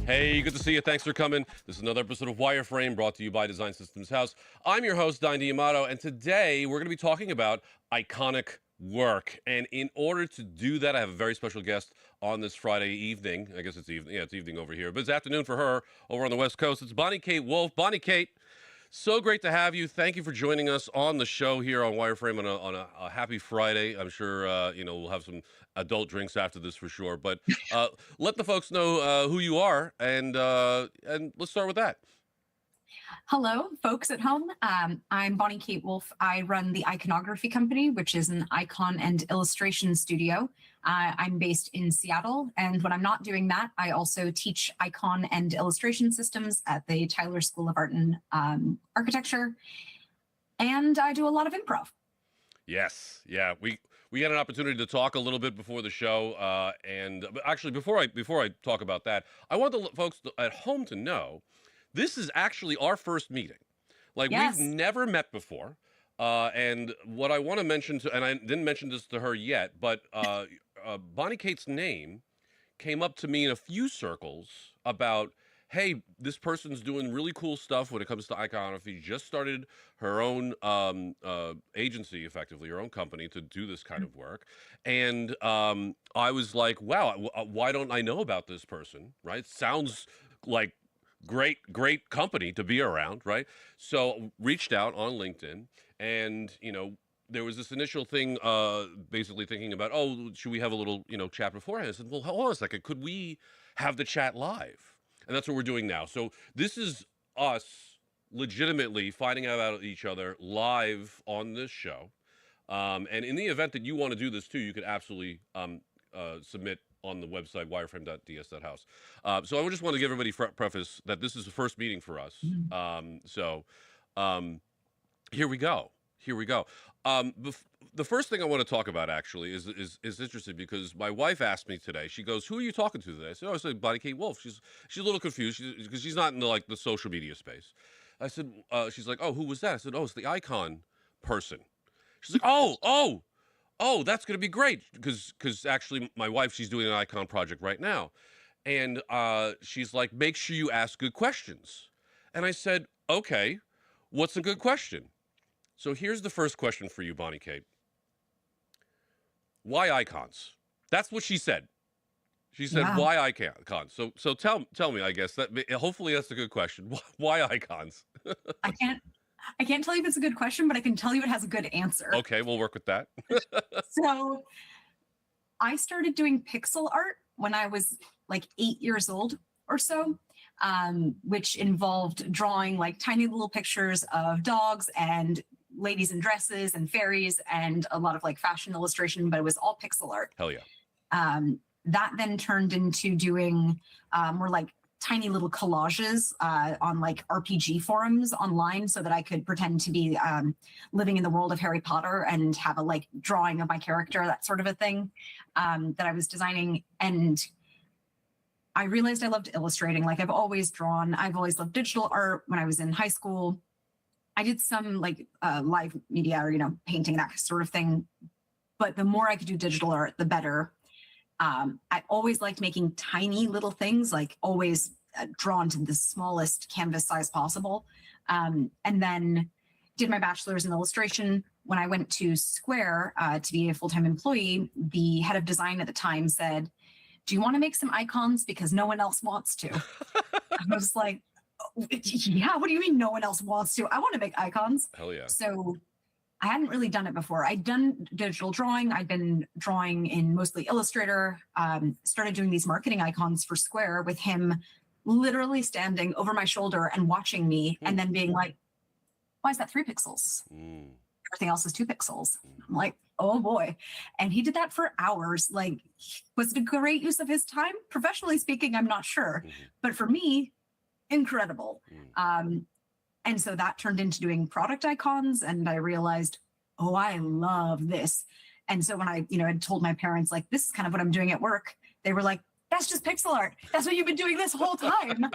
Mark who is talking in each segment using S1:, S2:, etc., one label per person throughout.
S1: Hey, good to see you. Thanks for coming. This is another episode of Wireframe brought to you by Design Systems House. I'm your host, Don D'Amato, and today we're going to be talking about iconic work. And in order to do that, I have a very special guest on this Friday evening. I guess it's evening. Yeah, it's evening over here, but it's afternoon for her over on the West Coast. It's Bonnie Kate Wolf. Bonnie Kate, so great to have you. Thank you for joining us on the show here on Wireframe on a happy Friday. I'm sure we'll have some adult drinks after this for sure. But let the folks know who you are, and let's start with that.
S2: Hello, folks at home. I'm Bonnie Kate Wolf. I run the Iconography Company, which is an icon and illustration studio. I'm based in Seattle, and when I'm not doing that, I also teach icon and illustration systems at the Tyler School of Art and Architecture, and I do a lot of improv.
S1: Yes, yeah, we had an opportunity to talk a little bit before the show, but actually before I talk about that, I want the folks at home to know this is actually our first meeting. Like,
S2: Yes.
S1: we've never met before. And what I want to mention and I didn't mention this to her yet, but Bonnie Kate's name came up to me in a few circles about, hey, this person's doing really cool stuff when it comes to iconography. Just started her own agency, effectively, her own company to do this kind of work. And I was like, wow, why don't I know about this person, right? Sounds like great company to be around, right? So reached out on LinkedIn, and there was this initial thing, basically thinking about, oh, should we have a little chat beforehand? I said, well, hold on a second, could we have the chat live? And that's what we're doing now. So this is us legitimately finding out about each other live on this show, and in the event that you want to do this too, you could absolutely submit on the website wireframe.ds.house. So I just want to give everybody preface that this is the first meeting for us. Here we go. The first thing I want to talk about actually is interesting because my wife asked me today. She goes, "Who are you talking to today?" I said, "Oh, I said Bonnie Kate Wolf." She's a little confused because she's not in the social media space. I said, she's like, "Oh, who was that?" I said, "Oh, it's the icon person." She's like, "Oh, that's going to be great," because actually my wife, she's doing an icon project right now. And she's like, "Make sure you ask good questions." And I said, "Okay, what's a good question?" So here's the first question for you, Bonnie Kate. Why icons? That's what she said. She said,
S2: Yeah.
S1: why icons? So tell me, I guess, that hopefully that's a good question. Why icons?
S2: I can't tell you if it's a good question, but I can tell you it has a good answer.
S1: Okay, we'll work with that.
S2: So I started doing pixel art when I was like 8 years old or so, which involved drawing like tiny little pictures of dogs and ladies in dresses and fairies and a lot of like fashion illustration, but it was all pixel art.
S1: Hell yeah.
S2: That then turned into doing more like tiny little collages on like RPG forums online so that I could pretend to be living in the world of Harry Potter and have a like drawing of my character, that sort of a thing that I was designing. And I realized I loved illustrating. Like I've always drawn. I've always loved digital art. When I was in high school, I did some like live media or, painting, that sort of thing. But the more I could do digital art, the better. I always liked making tiny little things, like always drawn to the smallest canvas size possible. And then did my bachelor's in illustration. When I went to Square to be a full-time employee, the head of design at the time said, "Do you want to make some icons? Because no one else wants to." I was like, "Yeah, what do you mean no one else wants to? I want to make icons."
S1: Hell yeah.
S2: So I hadn't really done it before. I'd done digital drawing. I'd been drawing in mostly Illustrator, started doing these marketing icons for Square with him literally standing over my shoulder and watching me and then being like, "Why is that 3 pixels? Everything else is 2 pixels." I'm like, oh boy. And he did that for hours. Like, was it a great use of his time? Professionally speaking, I'm not sure.
S1: Mhm.
S2: But for me, incredible.
S1: Mm.
S2: And so that turned into doing product icons. And I realized, oh, I love this. And so when I, had told my parents, like, this is kind of what I'm doing at work, they were like, that's just pixel art. That's what you've been doing this whole time.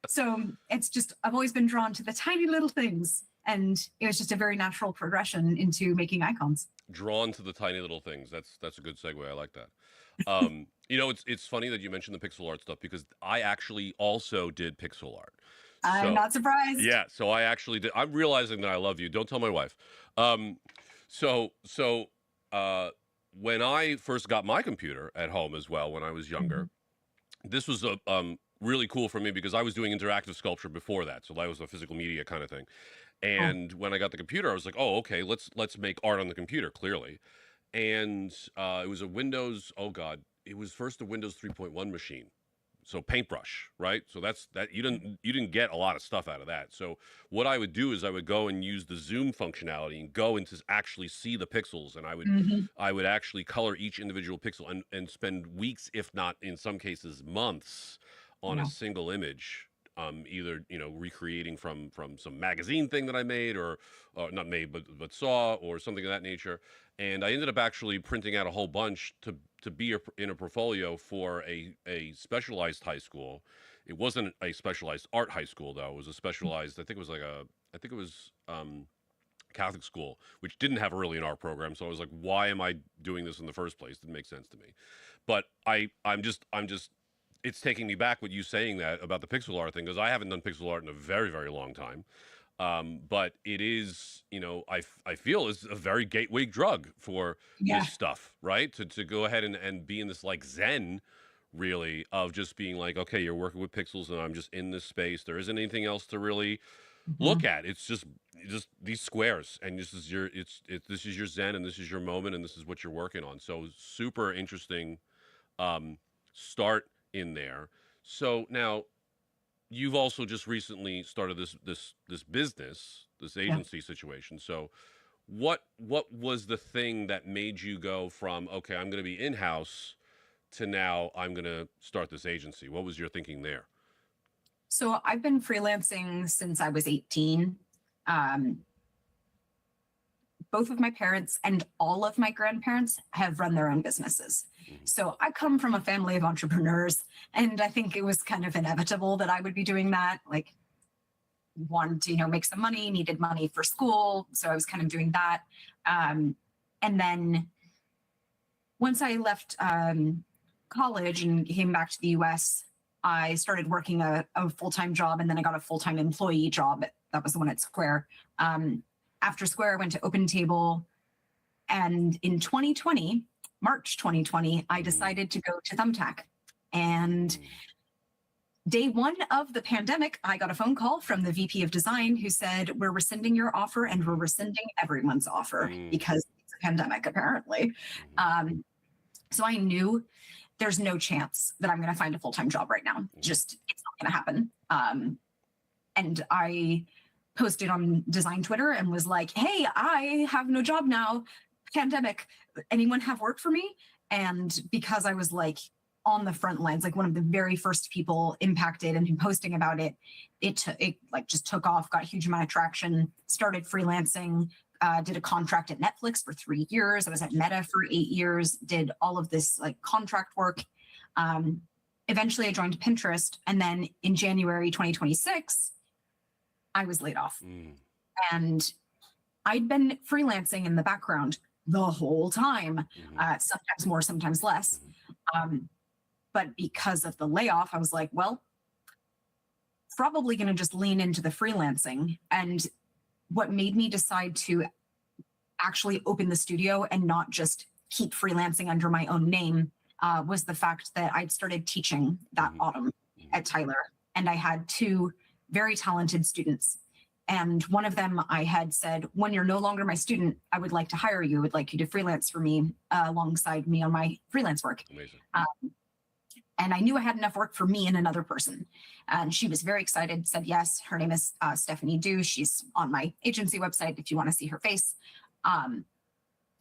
S2: So it's just, I've always been drawn to the tiny little things. And it was just a very natural progression into making icons.
S1: Drawn to the tiny little things. That's a good segue. I like that. It's funny that you mentioned the pixel art stuff because I actually also did pixel art.
S2: I'm
S1: So
S2: not surprised.
S1: yeah, so I actually did. I'm realizing that I love you. Don't tell my wife. Um, so when I first got my computer at home as well, when I was younger, this was a really cool for me because I was doing interactive sculpture before that, so that was a physical media kind of thing.
S2: Oh,
S1: And when I got the computer, I was like, oh, okay, let's make art on the computer, clearly. And it was a Windows. Oh God, it was first a Windows 3.1 machine. So paintbrush, right? So that's that you didn't get a lot of stuff out of that. So what I would do is I would go and use the zoom functionality and go and to actually see the pixels, and
S2: mhm.
S1: I would actually color each individual pixel and spend weeks, if not in some cases months, on a
S2: Wow.
S1: single image. Either recreating from some magazine thing that I made or not made but saw or something of that nature, and I ended up actually printing out a whole bunch to be in a portfolio for a specialized high school. It wasn't a specialized art high school though. It was a specialized. I think it was Catholic school, which didn't have really an art program. So I was like, why am I doing this in the first place? Didn't make sense to me. But I'm just it's taking me back with you saying that about the pixel art thing because I haven't done pixel art in a very, very long time. But it is, I feel is a very gateway drug for
S2: Yeah.
S1: this stuff, right? To go ahead and be in this like zen, really, of just being like, okay, you're working with pixels and I'm just in this space. There isn't anything else to really look
S2: Mhm.
S1: at. It's just these squares, and this is your zen, and this is your moment, and this is what you're working on. So super interesting um, start in there. So now you've also just recently started this business, this
S2: Yeah.
S1: agency situation. So what was the thing that made you go from okay, I'm going to be in house to now I'm going to start this agency? What was your thinking there?
S2: So I've been freelancing since I was 18. Um, both of my parents and all of my grandparents have run their own businesses.
S1: Mhm.
S2: So I come from a family of entrepreneurs, and I think it was kind of inevitable that I would be doing that. Like, wanted to, make some money, needed money for school. So I was kind of doing that. And then once I left college and came back to the US, I started working a full time job, and then I got a full time employee job. That was the one at Square. After Square, I went to Open Table. And in 2020, March 2020, I
S1: Mm,
S2: decided to go to Thumbtack. And
S1: mm,
S2: day one of the pandemic, I got a phone call from the VP of design who said, we're rescinding your offer and we're rescinding everyone's offer
S1: mm,
S2: because it's a pandemic, apparently.
S1: mhm,
S2: Um, so I knew there's no chance that I'm going to find a full time job right now.
S1: mhm,
S2: Just, it's not going to happen. And I posted on design Twitter and was like, hey, I have no job now. Pandemic. Anyone have work for me? And because I was like on the front lines, like one of the very first people impacted and posting about it, it like just took off, got a huge amount of traction, started freelancing, did a contract at Netflix for 3 years. I was at Meta for 8 years, did all of this like contract work. Eventually I joined Pinterest. And then in January 2026, I was laid off.
S1: mm,
S2: And I'd been freelancing in the background the whole time,
S1: mhm,
S2: sometimes more, sometimes less.
S1: mhm,
S2: Um, but because of the layoff, I was like, well, probably going to just lean into the freelancing. And what made me decide to actually open the studio and not just keep freelancing under my own name was the fact that I'd started teaching that
S1: mhm,
S2: autumn
S1: mhm,
S2: at Tyler. And I had two very talented students. And one of them, I had said, when you're no longer my student, I would like to hire you. I would like you to freelance for me alongside me on my freelance work.
S1: amazing.
S2: And I knew I had enough work for me and another person. And she was very excited, said yes. Her name is Stephanie Du. She's on my agency website if you want to see her face. Um,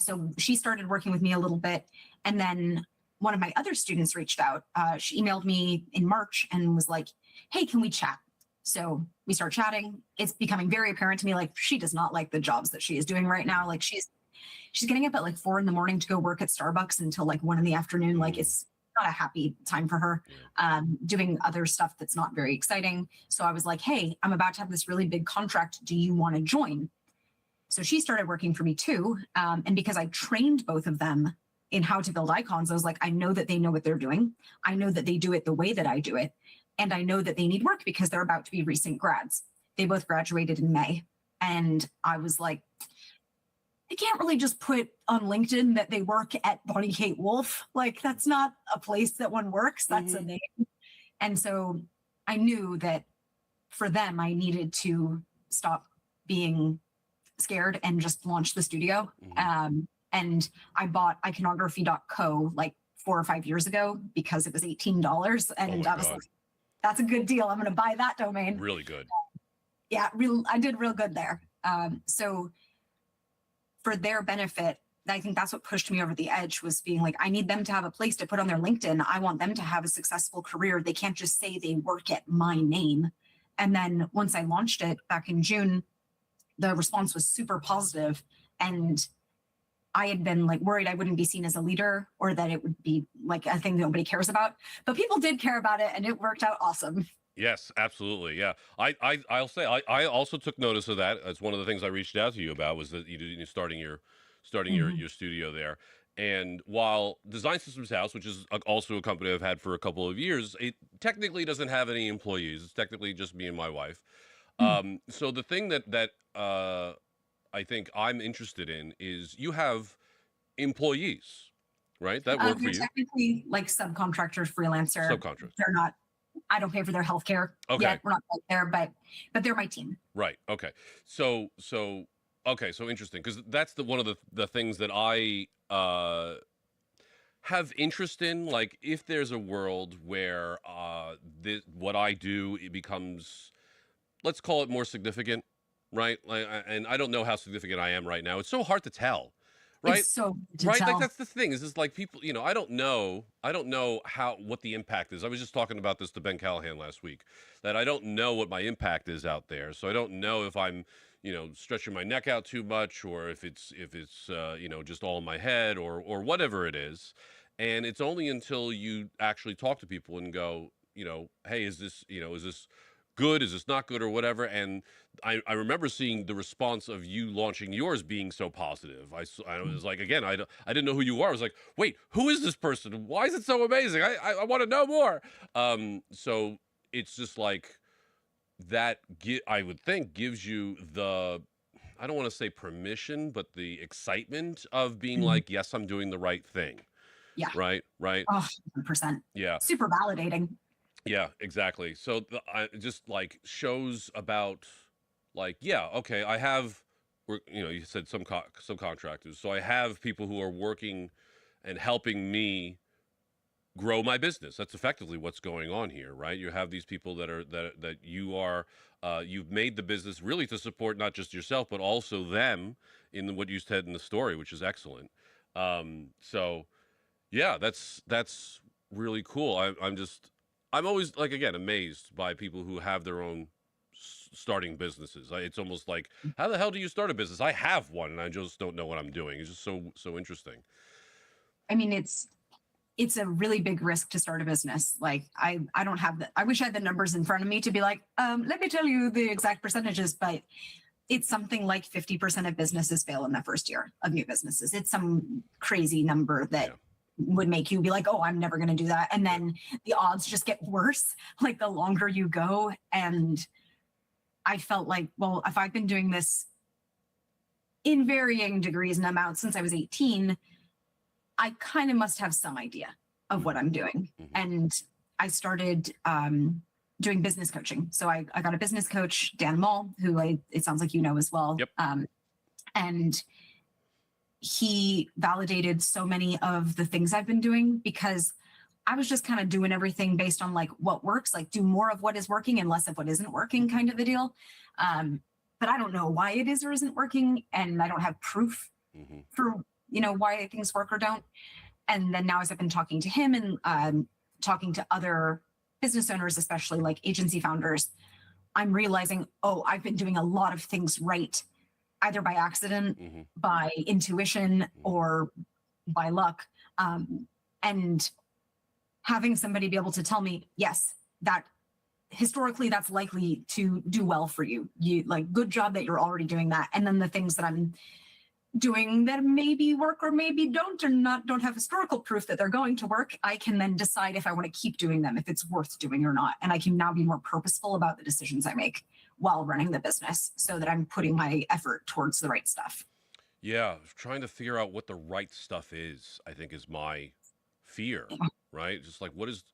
S2: So she started working with me a little bit. And then one of my other students reached out. She emailed me in March and was like, hey, can we chat? So we start chatting. It's becoming very apparent to me, like, she does not like the jobs that she is doing right now. Like she's getting up at like 4 a.m. to go work at Starbucks until like 1 p.m. Like it's not a happy time for her, doing other stuff that's not very exciting. So I was like, hey, I'm about to have this really big contract. Do you want to join? So she started working for me too. And because I trained both of them in how to build icons, I was like, I know that they know what they're doing. I know that they do it the way that I do it. And I know that they need work because they're about to be recent grads. They both graduated in May. And I was like, I can't really just put on LinkedIn that they work at Bonnie Kate Wolf. Like, that's not a place that one works. That's a name. And so I knew that for them, I needed to stop being scared and just launch the studio. And I bought iconography.co like 4 or 5 years ago because it was $18. And I was like, that's a good deal. I'm going to buy that domain.
S1: Really good.
S2: Yeah, I did real good there. So for their benefit, I think that's what pushed me over the edge, was being like, I need them to have a place to put on their LinkedIn. I want them to have a successful career. They can't just say they work at my name. And then once I launched it back in June, the response was super positive. And I had been like worried I wouldn't be seen as a leader, or that it would be like a thing nobody cares about. But people did care about it, and it worked out awesome.
S1: Yes, absolutely. Yeah. I'll say I also took notice of that. It's one of the things I reached out to you about, was that you starting your studio there. And while Design Systems House, which is also a company I've had for a couple of years, it technically doesn't have any employees. It's technically just me and my wife. So the thing that I think I'm interested in is you have employees, right? That work for
S2: They're
S1: you.
S2: technically like subcontractors, freelancer.
S1: Subcontractors.
S2: They're not. I don't pay for their healthcare yet. We're not quite there, but they're my team.
S1: Right. Okay. So okay. So interesting, because that's one of the things that I have interest in. Like, if there's a world where what I do, it becomes, let's call it, more significant, right? Like, and I don't know how significant I am right now. It's so hard to tell, right?
S2: It's so hard to
S1: right.
S2: tell.
S1: Like, that's the thing. Is just like, people, I don't know what the impact is. I was just talking about this to Ben Callahan last week, that I don't know what my impact is out there. So I don't know if I'm, stretching my neck out too much, or if it's just all in my head, or whatever it is. And it's only until you actually talk to people and go, hey, is this good? Is this not good, or whatever? And I remember seeing the response of you launching yours being so positive. I was like, again, I didn't know who you are. I was like, wait, who is this person? Why is it so amazing? I want to know more. So it's just like that. I would think gives you the, I don't want to say permission, but the excitement of being like, yes, I'm doing the right thing.
S2: Yeah.
S1: Right.
S2: Oh, 100%.
S1: Yeah.
S2: Super validating.
S1: Yeah, exactly. So just like shows about, like, yeah, okay, you said some subcontractors. So I have people who are working and helping me grow my business. That's effectively what's going on here, right? You have these people that you are, you've made the business really to support not just yourself, but also them in what you said in the story, which is excellent. So yeah, that's really cool. I'm always, like, again, amazed by people who have their own starting businesses. It's almost like, how the hell do you start a business? I have one, and I just don't know what I'm doing. It's just so interesting.
S2: I mean, it's a really big risk to start a business. Like, I don't have I wish I had the numbers in front of me to be like, let me tell you the exact percentages, but it's something like 50% of businesses fail in the first year of new businesses. It's some crazy number that would make you be like, oh, I'm never going to do that. And then the odds just get worse, like, the longer you go. And I felt like, well, if I've been doing this in varying degrees and amounts since I was 18, I kind of must have some idea of what I'm doing. And I started doing business coaching. So I got a business coach, Dan Mull, who it sounds like you know as well.
S1: Yep.
S2: And he validated so many of the things I've been doing, because I was just kind of doing everything based on like what works, like do more of what is working and less of what isn't working, kind of a deal. But I don't know why it is or isn't working, and I don't have proof for why things work or don't. And then now, as I've been talking to him and talking to other business owners, especially like agency founders, I'm realizing, oh, I've been doing a lot of things right, either by accident,
S1: Hmm.
S2: by intuition,
S1: Hmm.
S2: or by luck. And having somebody be able to tell me, yes, that historically that's likely to do well for you. You like, good job that you're already doing that. And then the things that I'm doing that maybe work or maybe don't, or don't have historical proof that they're going to work, I can then decide if I want to keep doing them, if it's worth doing or not. And I can now be more purposeful about the decisions I make while running the business, so that I'm putting my effort towards the right stuff.
S1: Yeah, trying to figure out what the right stuff is, I think, is my fear,
S2: Yeah.
S1: right? Just like what is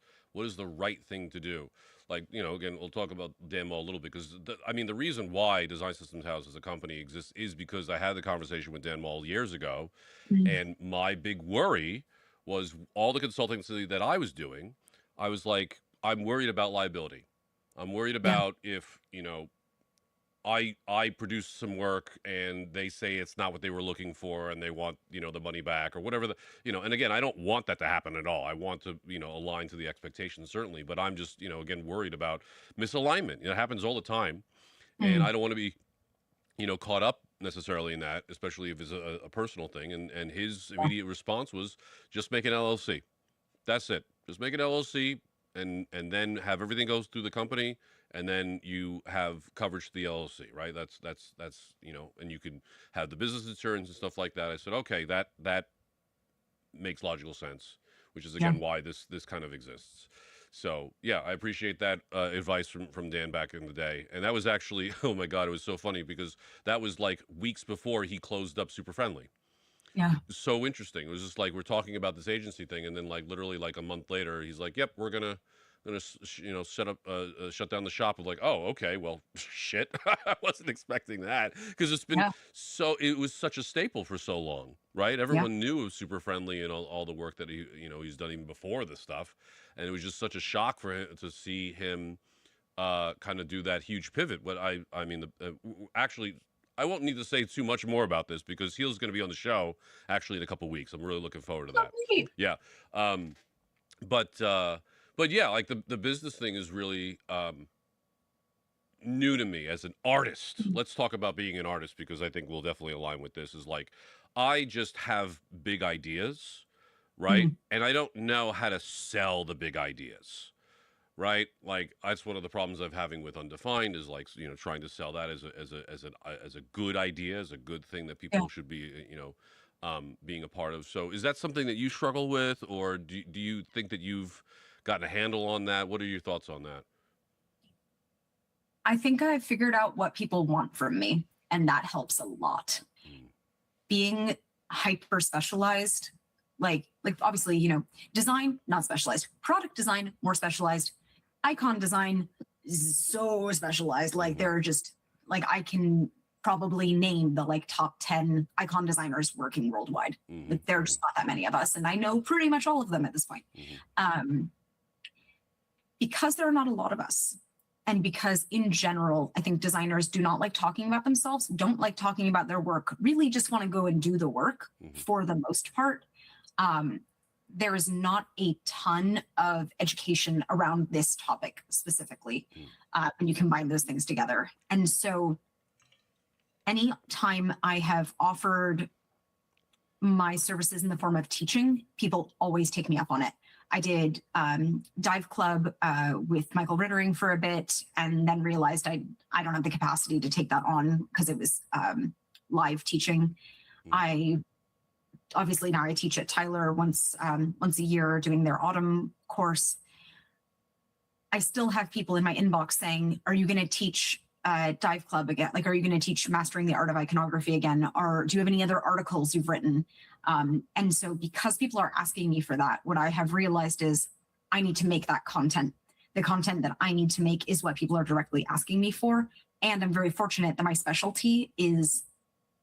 S1: the right thing to do? Like, again, we'll talk about Dan Mall a little bit because I mean, the reason why Design Systems House as a company exists is because I had the conversation with Dan Mall years ago,
S2: Mm.
S1: and my big worry was all the consultancy that I was doing. I was like, I'm worried about liability. I'm worried
S2: Yeah.
S1: about if, I produce some work and they say it's not what they were looking for and they want, the money back or whatever and again, I don't want that to happen at all. I want to, align to the expectations certainly, but I'm just, again, worried about misalignment. It happens all the time, and
S2: Mm.
S1: I don't want to be, caught up necessarily in that, especially if it's a personal thing. And his
S2: Yeah.
S1: immediate response was just make an LLC. That's it. Just make an LLC, and then have everything goes through the company, and then you have coverage to the LLC, right? That's and you can have the business insurance and stuff like that. I said, okay, that makes logical sense, which is
S2: Yeah.
S1: again why this kind of exists. So yeah, I appreciate that advice from Dan back in the day, and that was actually oh my god, it was so funny because that was like weeks before he closed up Super Friendly.
S2: Yeah.
S1: So interesting. It was just like we're talking about this agency thing, and then like literally like a month later, he's like, "Yep, we're gonna set up shut down the shop." Of like, oh, okay, well, shit, I wasn't expecting that because it's been
S2: Yeah.
S1: it was such a staple for so long, right?
S2: Yeah.
S1: Everyone knew of Super Friendly and all the work that he's done even before this stuff, and it was just such a shock for him to see him kind of do that huge pivot. But I mean, actually, I won't need to say too much more about this because Heel's going to be on the show actually in a couple weeks. I'm really looking forward to
S2: Oh,
S1: that.
S2: great.
S1: Yeah, um, but yeah, like the business thing is really new to me as an artist.
S2: Mm.
S1: Let's talk about being an artist because I think we'll definitely align with this. Is like I just have big ideas, right?
S2: Mm.
S1: And I don't know how to sell the big ideas, right? Like that's one of the problems I'm having with Undefined is like trying to sell that as a good idea, as a good thing that
S2: Yeah.
S1: people should be being a part of. So is that something that you struggle with, or do you think that you've gotten a handle on that? What are your thoughts on that?
S2: I think I've figured out what people want from me, and that helps a lot.
S1: Mm,
S2: Being hyper specialized, like obviously, design, not specialized. Product design, more specialized. Icon design is so specialized. Like,
S1: mhm,
S2: there are just, like, I can probably name the like top 10 icon designers working worldwide.
S1: mhm,
S2: Like, there are
S1: mhm,
S2: just not that many of us, and I know pretty much all of them at this point.
S1: mhm,
S2: Um, because there are not a lot of us, and because in general I think designers do not like talking about themselves, don't like talking about their work, really just want to go and do the work
S1: mhm,
S2: for the most part. um, there is not a ton of education around this topic specifically,
S1: mhm,
S2: when you combine those things together. And so any time I have offered my services in the form of teaching, people always take me up on it. I did Dive Club with Michael Rittering for a bit, and then realized I don't have the capacity to take that on because it was live teaching.
S1: mhm,
S2: I obviously now I teach at Tyler once a year doing their autumn course. I still have people in my inbox saying, "Are you going to teach Dive Club again? Like, are you going to teach Mastering the Art of Iconography again? Or do you have any other articles you've written?" And so, because people are asking me for that, what I have realized is I need to make that content. The content that I need to make is what people are directly asking me for. And I'm very fortunate that my specialty is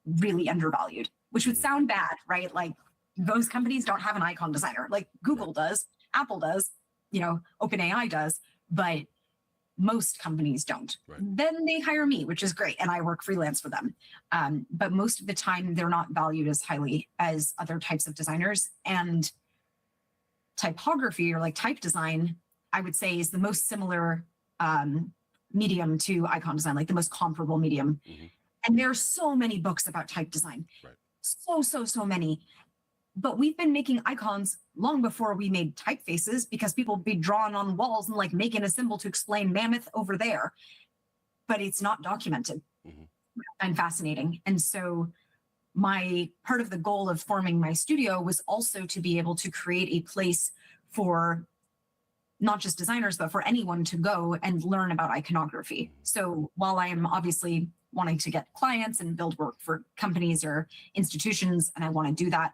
S2: really undervalued, which would
S1: mhm.
S2: sound bad, right? Like, those companies don't have an icon designer. Like,
S1: Right.
S2: Google does, Apple does, OpenAI does, but Most companies don't.
S1: Right.
S2: Then they hire me, which is great, and I work freelance for them. But most of the time, they're not valued as highly as other types of designers. And typography, or like type design, I would say is the most similar medium to icon design, like the most comparable medium.
S1: Hmm.
S2: And there are so many books about type design,
S1: Right.
S2: so many. But we've been making icons long before we made typefaces, because people be drawn on walls and like making a symbol to explain mammoth over there, but it's not documented.
S1: Hmm.
S2: And fascinating. And so my part of the goal of forming my studio was also to be able to create a place for not just designers, but for anyone to go and learn about iconography. So while I am obviously wanting to get clients and build work for companies or institutions, and I want to do that,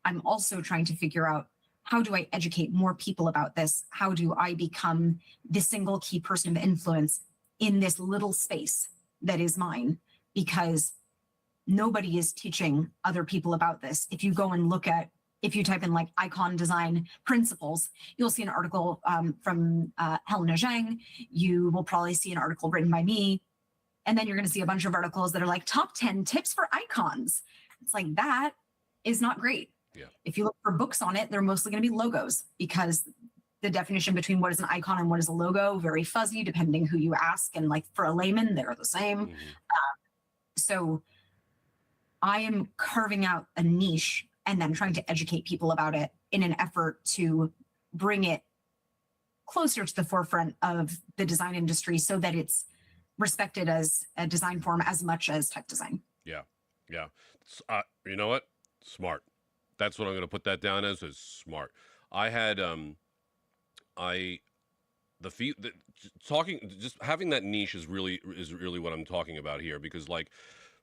S2: I'm also trying to figure out, how do I educate more people about this? How do I become the single key person of influence in this little space that is mine? Because nobody is teaching other people about this. If you go and look at, if you type in like icon design principles, you'll see an article from Helena Zhang. You will probably see an article written by me. And then you're going to see a bunch of articles that are like top 10 tips for icons. It's like, that is not great.
S1: Yeah.
S2: If you look for books on it, they're mostly going to be logos, because the definition between what is an icon and what is a logo, very fuzzy depending who you ask. And like for a layman, they're the same.
S1: Hmm.
S2: So I am carving out a niche and then trying to educate people about it in an effort to bring it closer to the forefront of the design industry, so that it's respected as a design form as much as type design.
S1: Yeah. Yeah. You know what? Smart. That's what I'm going to put that down as, is smart. I had, I, talking, just having that niche is really what I'm talking about here, because like,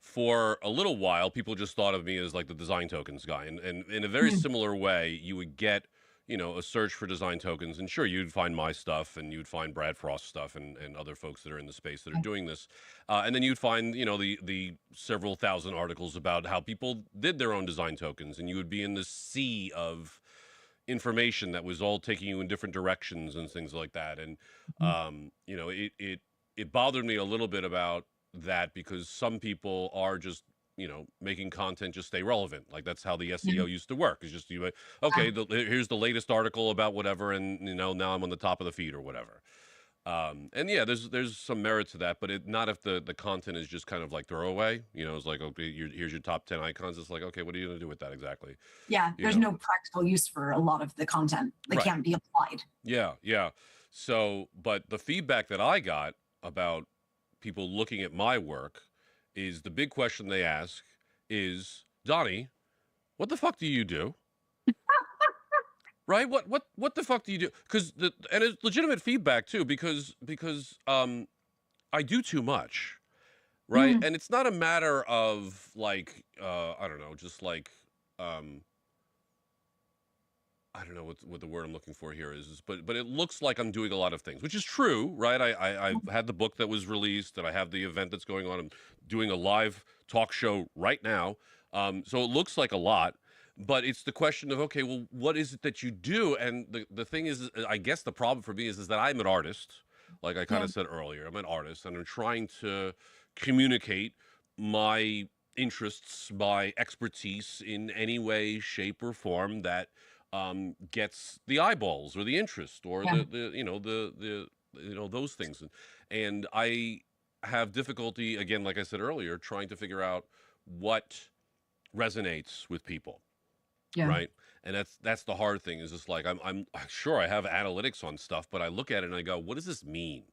S1: for a little while, people just thought of me as like the design tokens guy. And in a very similar way, you would get, a search for design tokens, and sure, you'd find my stuff, and you'd find Brad Frost stuff, and other folks that are in the space that are doing this. And then you'd find, the several thousand articles about how people did their own design tokens, and you would be in this sea of information that was all taking you in different directions and things like that. And, it bothered me a little bit about that, because some people are just, making content just stay relevant. Like, that's how the SEO used to work. It's just, okay, here's the latest article about whatever, and now I'm on the top of the feed or whatever. And yeah, there's some merit to that, but not if the content is just kind of like throwaway. It's like, okay, here's your top 10 icons. It's like, okay, what are you gonna do with that exactly?
S2: Yeah, there's no practical use for a lot of the content that
S1: Right.
S2: can't be applied.
S1: Yeah, yeah. So, but the feedback that I got about people looking at my work is, the big question they ask is, Donnie, what the fuck do you do? Right? What the fuck do you do? And it's legitimate feedback too, because I do too much, right? And it's not a matter of like, I don't know, just like, I don't know what the word I'm looking for here is, but it looks like I'm doing a lot of things, which is true, right? I've had the book that was released, and I have the event that's going on. I'm doing a live talk show right now. So it looks like a lot, but it's the question of, okay, well, what is it that you do? And the thing is, I guess the problem for me is that I'm an artist. Like I kind of said earlier, I'm an artist, and I'm trying to communicate my interests, my expertise in any way, shape, or form that gets the eyeballs or the interest, or those things. And I have difficulty, again, like I said earlier, trying to figure out what resonates with people.
S2: Yeah.
S1: Right. And that's the hard thing, is just like, I'm sure I have analytics on stuff, but I look at it and I go, what does this mean?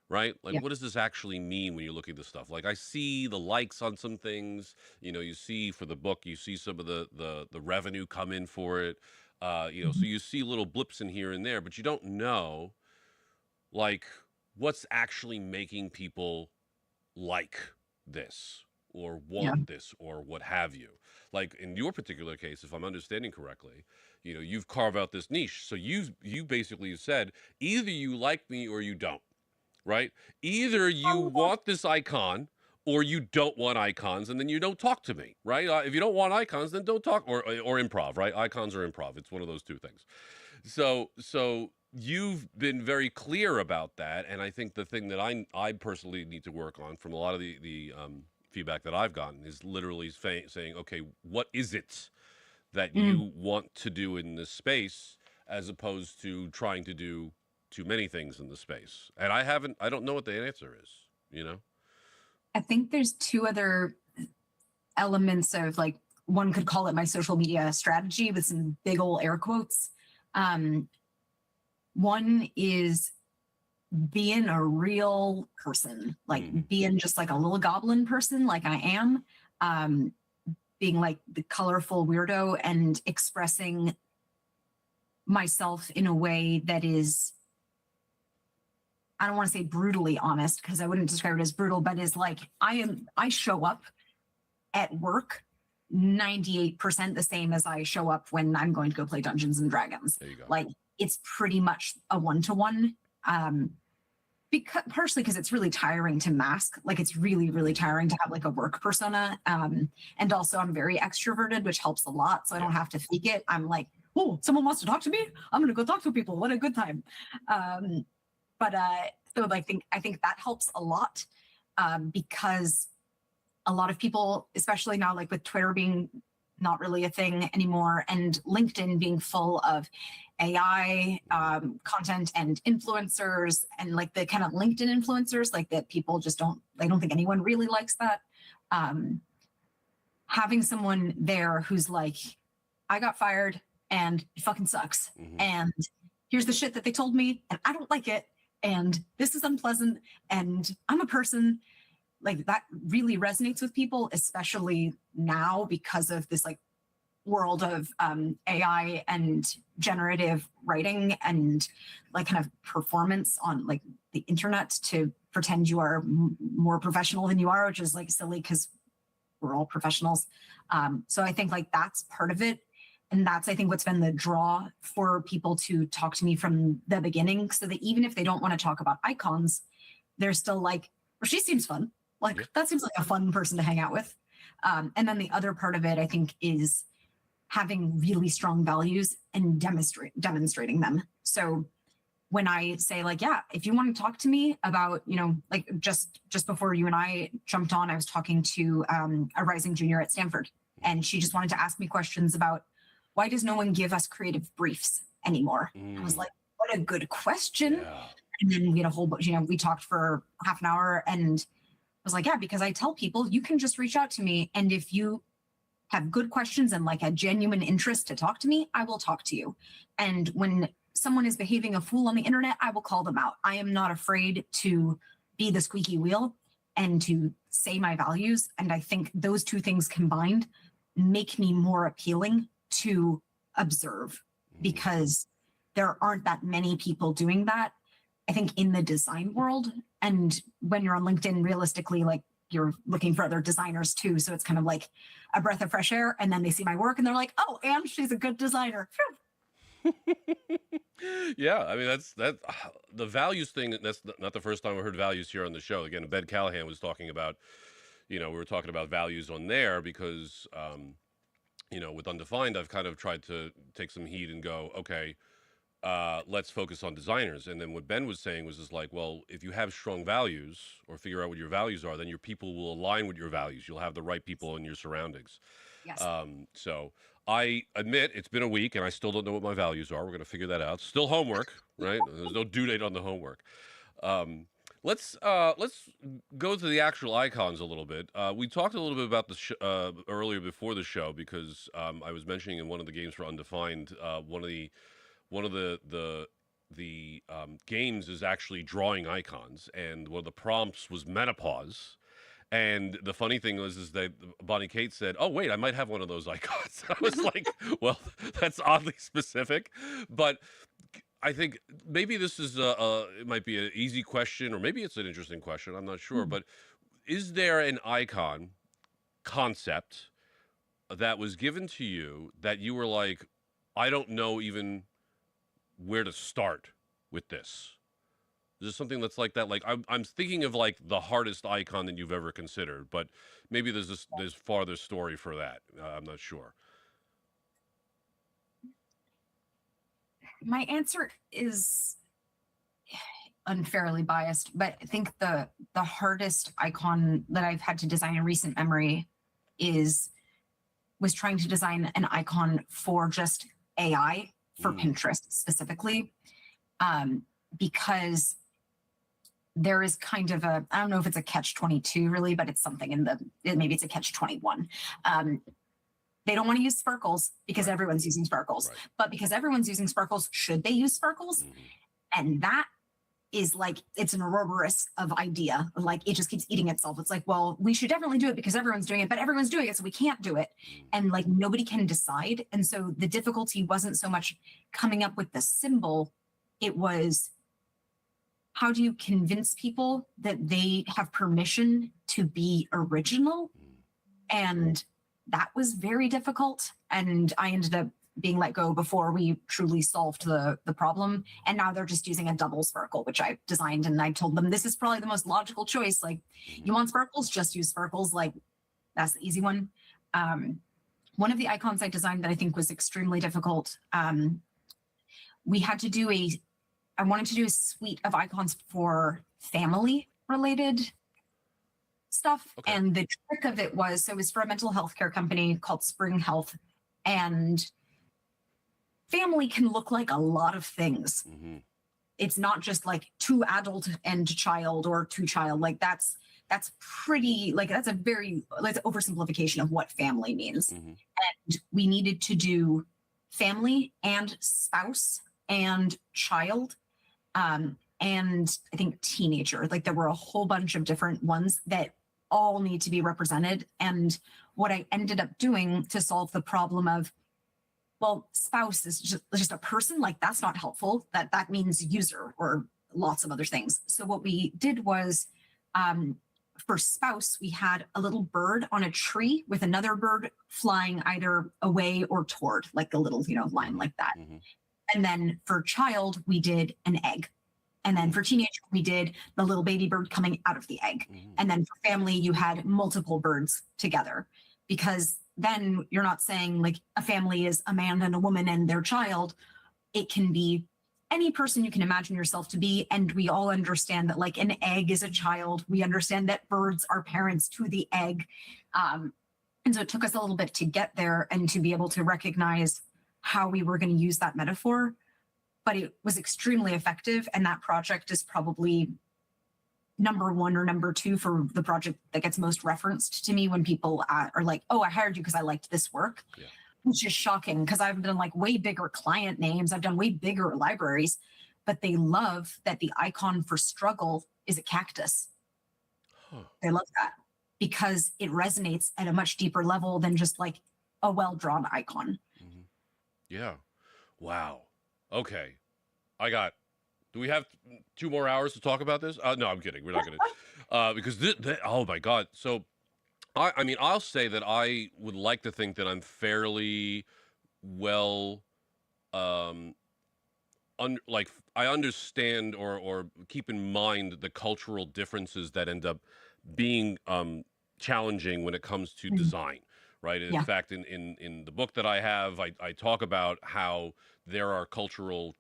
S1: Right? Like,
S2: Yeah.
S1: what does this actually mean when you look at this stuff? Like, I see the likes on some things, you see for the book, you see some of the revenue come in for it. So you see little blips in here and there, but you don't know, like, what's actually making people like this or
S2: Yeah.
S1: want this or what have you. Like in your particular case, if I'm understanding correctly, you've carved out this niche. So you basically said, either you like me or you don't, right? Either you want this icon or you don't want icons, and then you don't talk to me, right? If you don't want icons, then don't talk, or improv, right? Icons or improv. It's one of those two things. So you've been very clear about that, and I think the thing that I personally need to work on from a lot of the feedback that I've gotten is literally saying, okay, what is it that
S2: Mm.
S1: you want to do in this space, as opposed to trying to do too many things in the space. And I don't know what the answer is, you know?
S2: I think there's two other elements of like, one could call it my social media strategy with some big old air quotes. Um, One is being a real person,
S1: Mm,
S2: like being just like a little goblin person, like I am, um, being like the colorful weirdo and expressing myself in a way that is, I don't want to say brutally honest because I wouldn't describe it as brutal, but is like I show up at work 98% the same as I show up when I'm going to go play Dungeons and Dragons.
S1: there you go.
S2: Like it's pretty much a one-to-one. Because partially because it's really tiring to mask. Like it's really, really
S1: Mm,
S2: tiring to have like a work persona. And also I'm very extroverted, which helps a lot. So I
S1: yeah.
S2: don't have to fake it. I'm like, oh, someone wants to talk to me. I'm gonna go talk to people. What a good time. Um, but so I think that helps a lot, because a lot of people, especially now, like with Twitter being not really a thing anymore, and LinkedIn being full of AI content and influencers, and like the kind of LinkedIn influencers, like that people just don't, I don't think anyone really likes that. Um, Having someone there who's like, I got fired and it fucking sucks.
S1: Hmm.
S2: And here's the shit that they told me, and I don't like it. And this is unpleasant. And I'm a person, like that really resonates with people, especially now because of this like world of AI and generative writing and like kind of performance on like the internet to pretend you are more professional than you are, which is like silly because we're all professionals. So I think like that's part of it. And that's, I think, what's been the draw for people to talk to me from the beginning. So that even if they don't want to talk about icons, they're still like, well, she seems fun. Like
S1: Yeah.
S2: that seems like a fun person to hang out with. And then the other part of it, I think, is having really strong values and demonstrating them. So when I say like, yeah, if you want to talk to me about, you know, like just before you and I jumped on, I was talking to a rising junior at Stanford, and she just wanted to ask me questions about why does no one give us creative briefs anymore? I was
S1: Mm,
S2: like, what a good question.
S1: yeah.
S2: And then we had a whole bunch, you know, we talked for half an hour, and I was like, yeah, because I tell people you can just reach out to me, and if you have good questions and like a genuine interest to talk to me, I will talk to you. And when someone is behaving a fool on the internet, I will call them out. I am not afraid to be the squeaky wheel and to say my values. And I think those two things combined make me more appealing to observe,
S1: Mm,
S2: because there aren't that many people doing that, I think, in the design world. And when you're on LinkedIn, realistically, like you're looking for other designers too. So it's kind of like a breath of fresh air. And then they see my work and they're like, oh, and she's a good designer.
S1: yeah, I mean the values thing. That's not the first time I heard values here on the show. Again, Ben Callahan was talking about, we were talking about values on there because, with undefined, I've kind of tried to take some heat and go, okay, let's focus on designers. And then what Ben was saying was just like, well, if you have strong values or figure out what your values are, then your people will align with your values. You'll have the right people in your surroundings.
S2: Yes.
S1: So I admit it's been a week and I still don't know what my values are. We're going to figure that out. Still homework, right? There's no due date on the homework. Um, let's go to the actual icons a little bit. We talked a little bit about the earlier before the show because I was mentioning in one of the games for Undefined, one of the games is actually drawing icons, and one of the prompts was menopause. And the funny thing was is that Bonnie Kate said, "Oh wait, I might have one of those icons." I was like, "Well, that's oddly specific," but I think maybe this is it might be an easy question, or maybe it's an interesting question. I'm not sure, but is there an icon concept that was given to you that you were like, I don't know even where to start with this? Is there something that's like that? Like I'm thinking of like the hardest icon that you've ever considered, but maybe there's farther story for that. I'm not sure.
S2: My answer is unfairly biased, but I think the hardest icon that I've had to design in recent memory is was trying to design an icon for just AI for
S1: Mm,
S2: Pinterest specifically, um, because there is kind of a, I don't know if it's a catch 22 really, but it's something in the, maybe it's a catch 21. Um, they don't want to use sparkles because
S1: right,
S2: everyone's using sparkles,
S1: right.
S2: but because everyone's using sparkles, should they use sparkles?
S1: Hmm.
S2: And that is like, it's an Ouroboros of idea. Like it just keeps eating itself. It's like, well, we should definitely do it because everyone's doing it, but everyone's doing it, so we can't do it.
S1: Mm,
S2: And like nobody can decide. And so the difficulty wasn't so much coming up with the symbol, it was how do you convince people that they have permission to be original?
S1: mm,
S2: And that was very difficult. And I ended up being let go before we truly solved the problem. And now they're just using a double sparkle, which I designed. And I told them this is probably the most logical choice. Like,
S1: mhm.
S2: you want sparkles, just use sparkles. Like, that's the easy one. Um, one of the icons I designed that I think was extremely difficult. We had to do a, I wanted to do a suite of icons for family related stuff.
S1: Okay.
S2: And the trick of it was, so it was for a mental health care company called Spring Health. And family can look like a lot of things.
S1: Hmm.
S2: It's not just like two adult and child or two child. Like that's pretty, like that's a very, like oversimplification of what family means.
S1: Hmm.
S2: And we needed to do family and spouse and child, and I think teenager. Like there were a whole bunch of different ones that all need to be represented. And what I ended up doing to solve the problem of, well, spouse is just a person, like that's not helpful. That means user or lots of other things. So what we did was, um, for spouse, we had a little bird on a tree with another bird flying either away or toward, like a little, line
S1: Hmm.
S2: like that.
S1: Hmm.
S2: And then for child, we did an egg. And then
S1: Mm,
S2: for teenager, we did the little baby bird coming out of the egg.
S1: mhm.
S2: And then for family, you had multiple birds together, because then you're not saying like a family is a man and a woman and their child. It can be any person you can imagine yourself to be. And we all understand that like an egg is a child. We understand that birds are parents to the egg. Um, and so it took us a little bit to get there and to be able to recognize how we were going to use that metaphor, but it was extremely effective. And that project is probably number one or number two for the project that gets most referenced to me when people are like, oh, I hired you because I liked this work,
S1: Yeah.
S2: which is shocking because I've done like way bigger client names. I've done way bigger libraries, but they love that the icon for struggle is a cactus.
S1: Huh.
S2: They love that because it resonates at a much deeper level than just like a well drawn icon.
S1: Hmm. Yeah. Wow. Okay. I got. Do we have 2 more hours to talk about this? No, I'm kidding. We're not gonna, because oh my god. So I mean, I'll say that I would like to think that I'm fairly well, um, like I understand or keep in mind the cultural differences that end up being challenging when it comes to
S2: Mm,
S1: design, right? In
S2: yeah,
S1: fact, in the book that I have, I talk about how there are cultural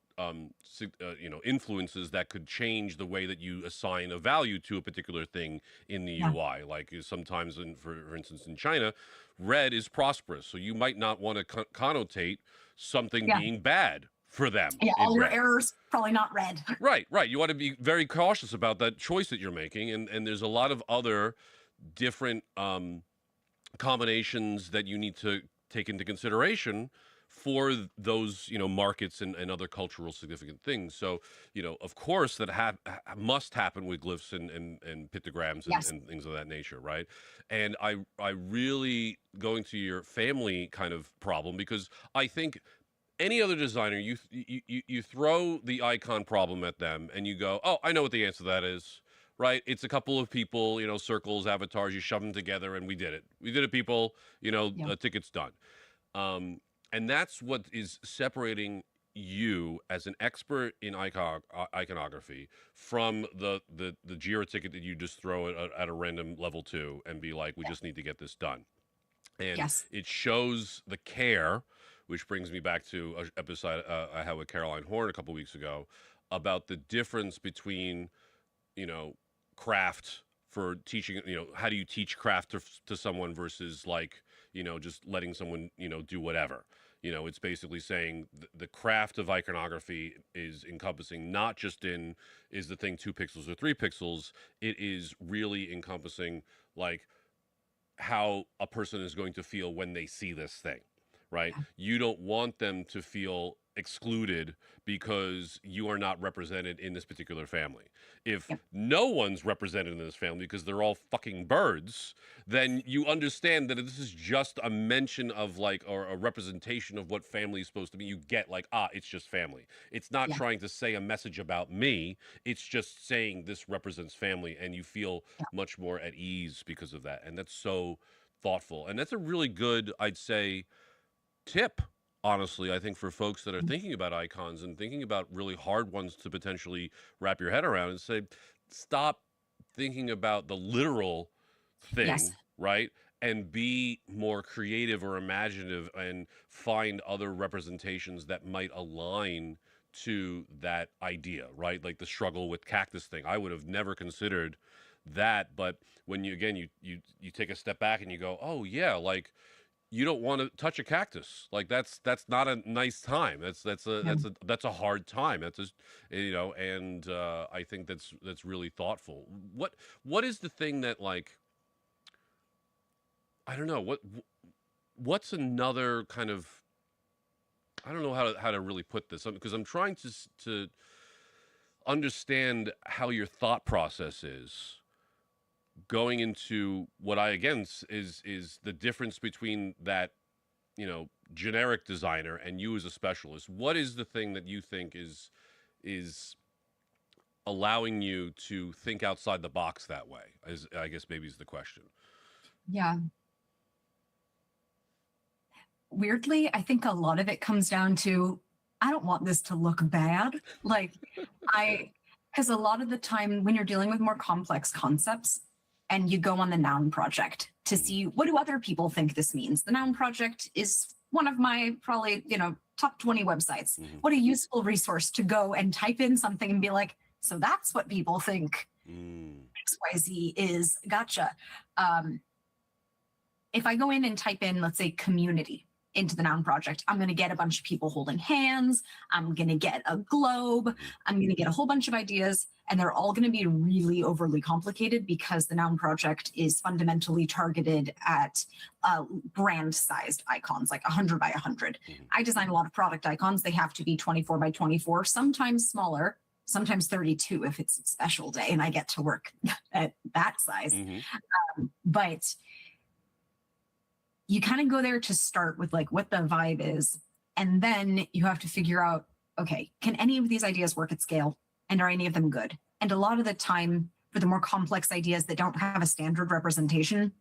S1: influences that could change the way that you assign a value to a particular thing in the
S2: yeah,
S1: UI. Like sometimes, for instance, in China, red is prosperous, so you might not want to connotate something
S2: yeah,
S1: being bad for them
S2: yeah.
S1: in
S2: All your
S1: red.
S2: errors probably not red.
S1: Right, right. You want to be very cautious about that choice that you're making, and there's a lot of other different combinations that you need to take into consideration for those markets and other cultural significant things. So of course that must happen with glyphs and pictograms
S2: Yes.
S1: and things of that nature, right? And I really going to your family kind of problem, because I think any other designer, you throw the icon problem at them and you go, oh, I know what the answer to that is, right? It's a couple of people, circles, avatars, you shove them together, and we did it. We did it, people.
S2: Yeah.
S1: A ticket's done. And that's what is separating you as an expert in iconography from the Jira ticket that you just throw at a random level two and be like, we
S2: Yeah.
S1: just need to get this done. And
S2: Yes.
S1: it shows the care which brings me back to an episode I had with Caroline Horn a couple weeks ago about the difference between, you know, craft for teaching, how do you teach craft to someone versus like, just letting someone, do whatever. It's basically saying the craft of iconography is encompassing not just in is the thing 2 pixels or 3 pixels, it is really encompassing like how a person is going to feel when they see this thing, right?
S2: Yeah.
S1: You don't want them to feel excluded because you are not represented in this particular family. If
S2: Yep.
S1: no one's represented in this family because they're all fucking birds, then you understand that this is just a mention of like, or a representation of what family is supposed to be. You get like, it's just family. It's not
S2: Yeah.
S1: trying to say a message about me. It's just saying this represents family, and you feel
S2: Yeah.
S1: much more at ease because of that. And that's so thoughtful. And that's a really good, I'd say, tip, honestly, I think, for folks that are
S2: Mm.
S1: thinking about icons and thinking about really hard ones to potentially wrap your head around, and say, stop thinking about the literal
S2: Yes.
S1: thing, right? And be more creative or imaginative and find other representations that might align to that idea, right? Like the struggle with cactus thing. I would have never considered that, but when you again you take a step back and you go, "Oh yeah, like you don't want to touch a cactus. Like that's not a nice time.
S2: Yeah.
S1: That's a hard time. That's just, and I think that's really thoughtful. What is the thing that, like, I don't know, what's another kind of, I don't know how to really put this, because I'm trying to understand how your thought process is going into what I again is the difference between that, generic designer and you as a specialist. What is the thing that you think is allowing you to think outside the box that way? Is, I guess, maybe is the question.
S2: Yeah. Weirdly, I think a lot of it comes down to I don't want this to look bad. Like I because a lot of the time when you're dealing with more complex concepts and you go on the noun project to
S1: Mhm.
S2: see what do other people think this means. The noun project is one of my probably, top 20 websites.
S1: Mhm.
S2: What a useful resource to go and type in something and be like, so that's what people think
S1: Mm.
S2: XYZ is. Gotcha. Um, if I go in and type in, let's say, community into the noun project, I'm going to get a bunch of people holding hands. I'm going to get a globe.
S1: Mhm.
S2: I'm going to get a whole bunch of ideas, and they're all going to be really overly complicated because the noun project is fundamentally targeted at brand sized icons, like 100 by 100.
S1: Mhm.
S2: I design a lot of product icons. They have to be 24 by 24, sometimes smaller, sometimes 32 if it's a special day and I get to work at that size.
S1: Mhm.
S2: But you kind of go there to start with like what the vibe is. And then you have to figure out, okay, can any of these ideas work at scale? And are any of them good? And a lot of the time, for the more complex ideas that don't have a standard representation,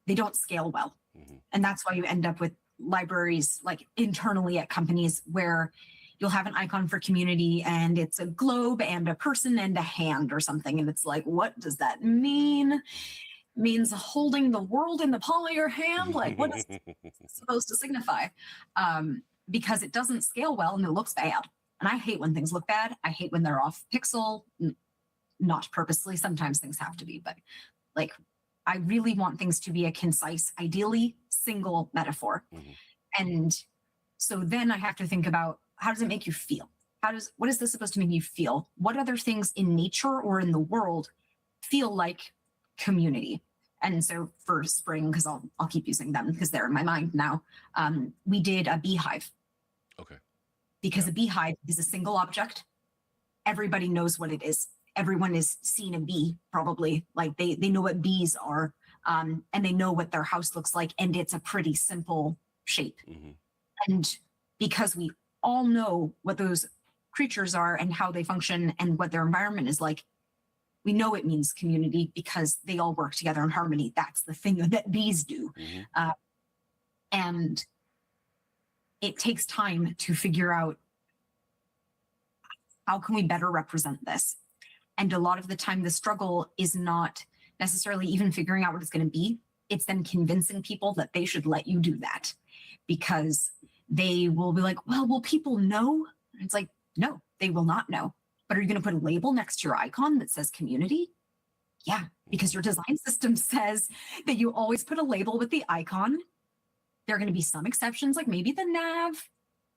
S2: they don't scale well.
S1: Mhm.
S2: And that's why you end up with libraries like internally at companies where you'll have an icon for community and it's a globe and a person and a hand or something. And it's like, what does that mean? Means holding the world in the palm of your hand? Like, what is it supposed to signify? Because it doesn't scale well and it looks bad. And I hate when things look bad. I hate when they're off pixel, not purposely. Sometimes things have to be, but like, I really want things to be a concise, ideally single metaphor.
S1: Mhm.
S2: And so then I have to think about how does it make you feel? What is this supposed to make you feel? What other things in nature or in the world feel like community? And so for spring, because I'll keep using them because they're in my mind now, we did a beehive
S1: Okay.
S2: because
S1: Yeah.
S2: a beehive is a single object. Everybody knows what it is. Everyone has seen a bee, probably. Like they know what bees are, and they know what their house looks like, and it's a pretty simple shape.
S1: Mhm.
S2: And because we all know what those creatures are and how they function and what their environment is like, we know it means community because they all work together in harmony. That's the thing that bees do.
S1: Mhm.
S2: And it takes time to figure out how can we better represent this. And a lot of the time, the struggle is not necessarily even figuring out what it's going to be. It's then convincing people that they should let you do that because they will be like, well, will people know? And it's like, no, they will not know. But are you going to put a label next to your icon that says community? Yeah, because your design system says that you always put a label with the icon. There are going to be some exceptions, like maybe the nav,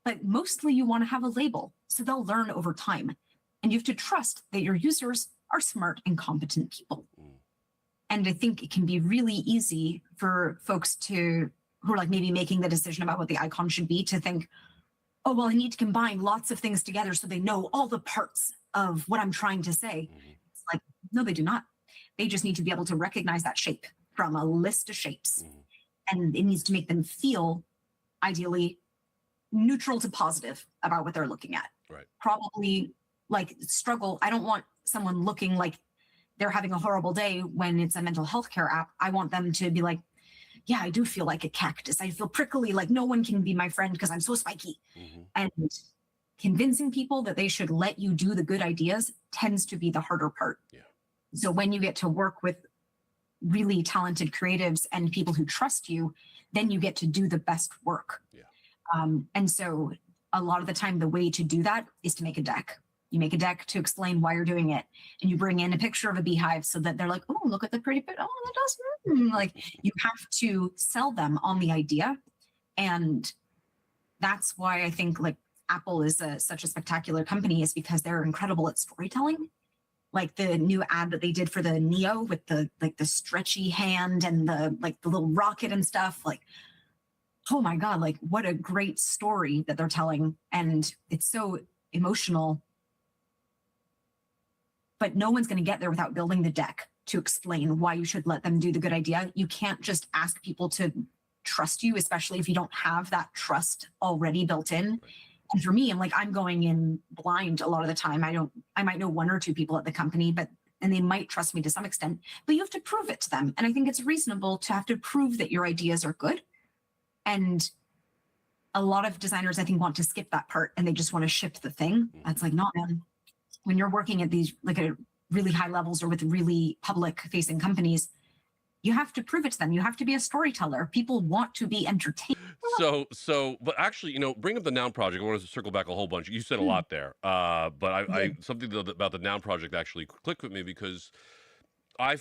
S2: but mostly you want to have a label so they'll learn over time. And you have to trust that your users are smart and competent people. And I think it can be really easy for folks who are like maybe making the decision about what the icon should be to think, oh, well, I need to combine lots of things together so they know all the parts of what I'm trying to say. It's like, no, they do not. They just need to be able to recognize that shape from a list of shapes. And it needs to make them feel ideally neutral to positive about what they're looking at.
S1: Right.
S2: Probably like struggle. I don't want someone looking like they're having a horrible day when it's a mental health care app. I want them to be like, yeah, I do feel like a cactus. I feel prickly, like no one can be my friend because I'm so spiky. And convincing people that they should let you do the good ideas tends to be the harder part.
S1: Yeah.
S2: So when you get to work with really talented creatives and people who trust you, then you get to do the best work.
S1: Yeah.
S2: And so a lot of the time, the way to do that is to make a deck. You make a deck to explain why you're doing it. And you bring in a picture of a beehive so that they're like, oh, look at the pretty bit. Oh, that does. Like you have to sell them on the idea. And that's why I think like Apple is such a spectacular company, is because they're incredible at storytelling. Like the new ad that they did for the Neo with the like the stretchy hand and the like the little rocket and stuff, like, oh my God, like what a great story that they're telling. And it's so emotional. But no one's going to get there without building the deck to explain why you should let them do the good idea. You can't just ask people to trust you, especially if you don't have that trust already built in. And for me, I'm going in blind a lot of the time. I might know one or two people at the company, and they might trust me to some extent, but you have to prove it to them. And I think it's reasonable to have to prove that your ideas are good. And a lot of designers, I think, want to skip that part and they just want to ship the thing. That's like, not, man. When you're working at these like at really high levels or with really public facing companies, you have to prove it to them. You have to be a storyteller. People want to be entertained.
S1: But actually, bring up the Noun project. I want to circle back a whole bunch. You said a lot there, but I something about the Noun project actually clicked with me because I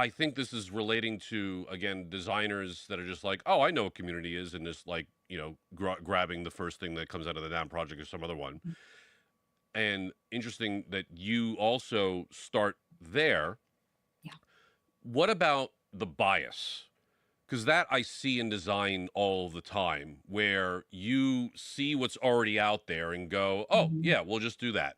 S1: think this is relating to, again, designers that are just like, oh, I know what community is, and just like grabbing the first thing that comes out of the Noun project or some other one. And interesting that you also start there.
S2: Yeah.
S1: What about the bias? Because that I see in design all the time, where you see what's already out there and go, oh, yeah, we'll just do that,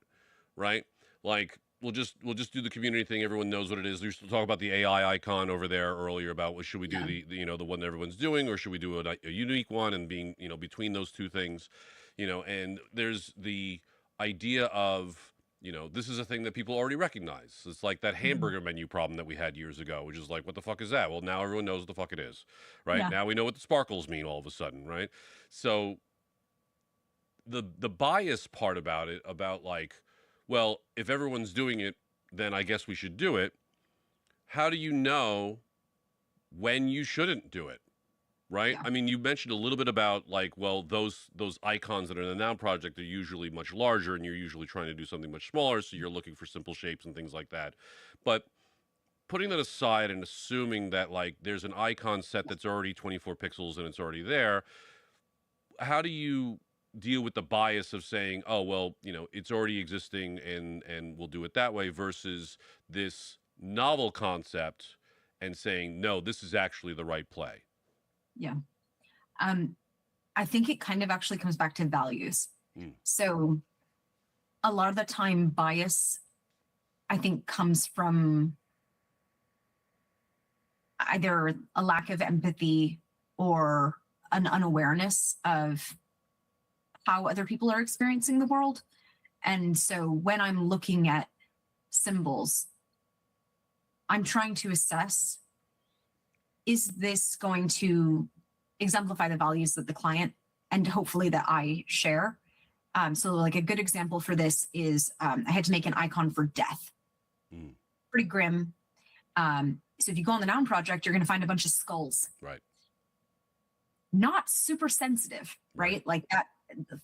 S1: right? Like, we'll just do the community thing. Everyone knows what it is. We used to talk about the AI icon over there earlier about, well, should we do the one that everyone's doing, or should we do a unique one, and being, between those two things, and there's the idea of, this is a thing that people already recognize. It's like that hamburger menu problem that we had years ago, which is like, what the fuck is that? Well, now everyone knows what the fuck it is, right?
S2: Yeah.
S1: Now we know what the sparkles mean all of a sudden, right? So the bias part about it, about like, well, if everyone's doing it, then I guess we should do it. How do you know when you shouldn't do it? Right? Yeah. I mean, you mentioned a little bit about like, well, those icons that are in the Noun project are usually much larger, and you're usually trying to do something much smaller, so you're looking for simple shapes and things like that. But putting that aside and assuming that like there's an icon set that's already 24 pixels and it's already there, how do you deal with the bias of saying, oh, well, it's already existing and we'll do it that way, versus this novel concept and saying, no, this is actually the right play?
S2: Yeah. I think it kind of actually comes back to values. So a lot of the time bias, I think, comes from either a lack of empathy or an unawareness of how other people are experiencing the world. And so when I'm looking at symbols, I'm trying to assess, is this going to exemplify the values that the client and hopefully that I share? So like a good example for this is I had to make an icon for death. Pretty grim. So if you go on the Noun project, you're going to find a bunch of skulls.
S1: Right.
S2: not super sensitive,
S1: Right.
S2: right? Like that,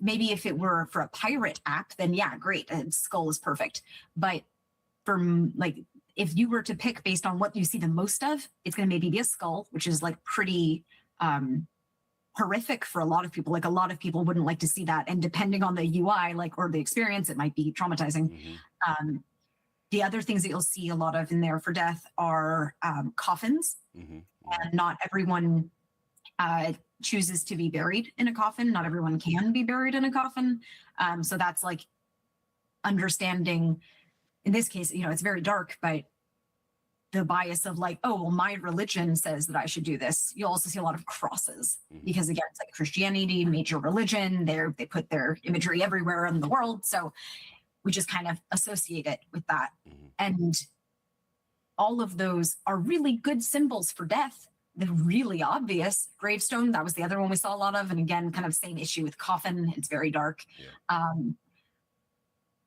S2: maybe if it were for a pirate app, then yeah, great, a skull is perfect. But like, if you were to pick based on what you see the most of, it's going to maybe be a skull, which is like pretty um horrific for a lot of people. Like a lot of people wouldn't like to see that, and depending on the UI, like, or the experience, it might be traumatizing.
S1: Mm-hmm.
S2: um the other things that you'll see a lot of in there for death are coffins,
S1: Mm-hmm. Mm-hmm.
S2: and not everyone chooses to be buried in a coffin. Not
S1: Yeah.
S2: everyone can be buried in a coffin. So that's like understanding, in this case, it's very dark, but the bias of like, oh, well, my religion says that I should do this. You'll also see a lot of crosses
S1: Mm-hmm.
S2: because, again, it's like Christianity, major religion. They put their imagery everywhere in the world. So we just kind of associate it with that.
S1: Mm-hmm.
S2: And all of those are really good symbols for death. The really obvious gravestone, that was the other one we saw a lot of. And again, kind of same issue with coffin. It's very dark.
S1: Yeah.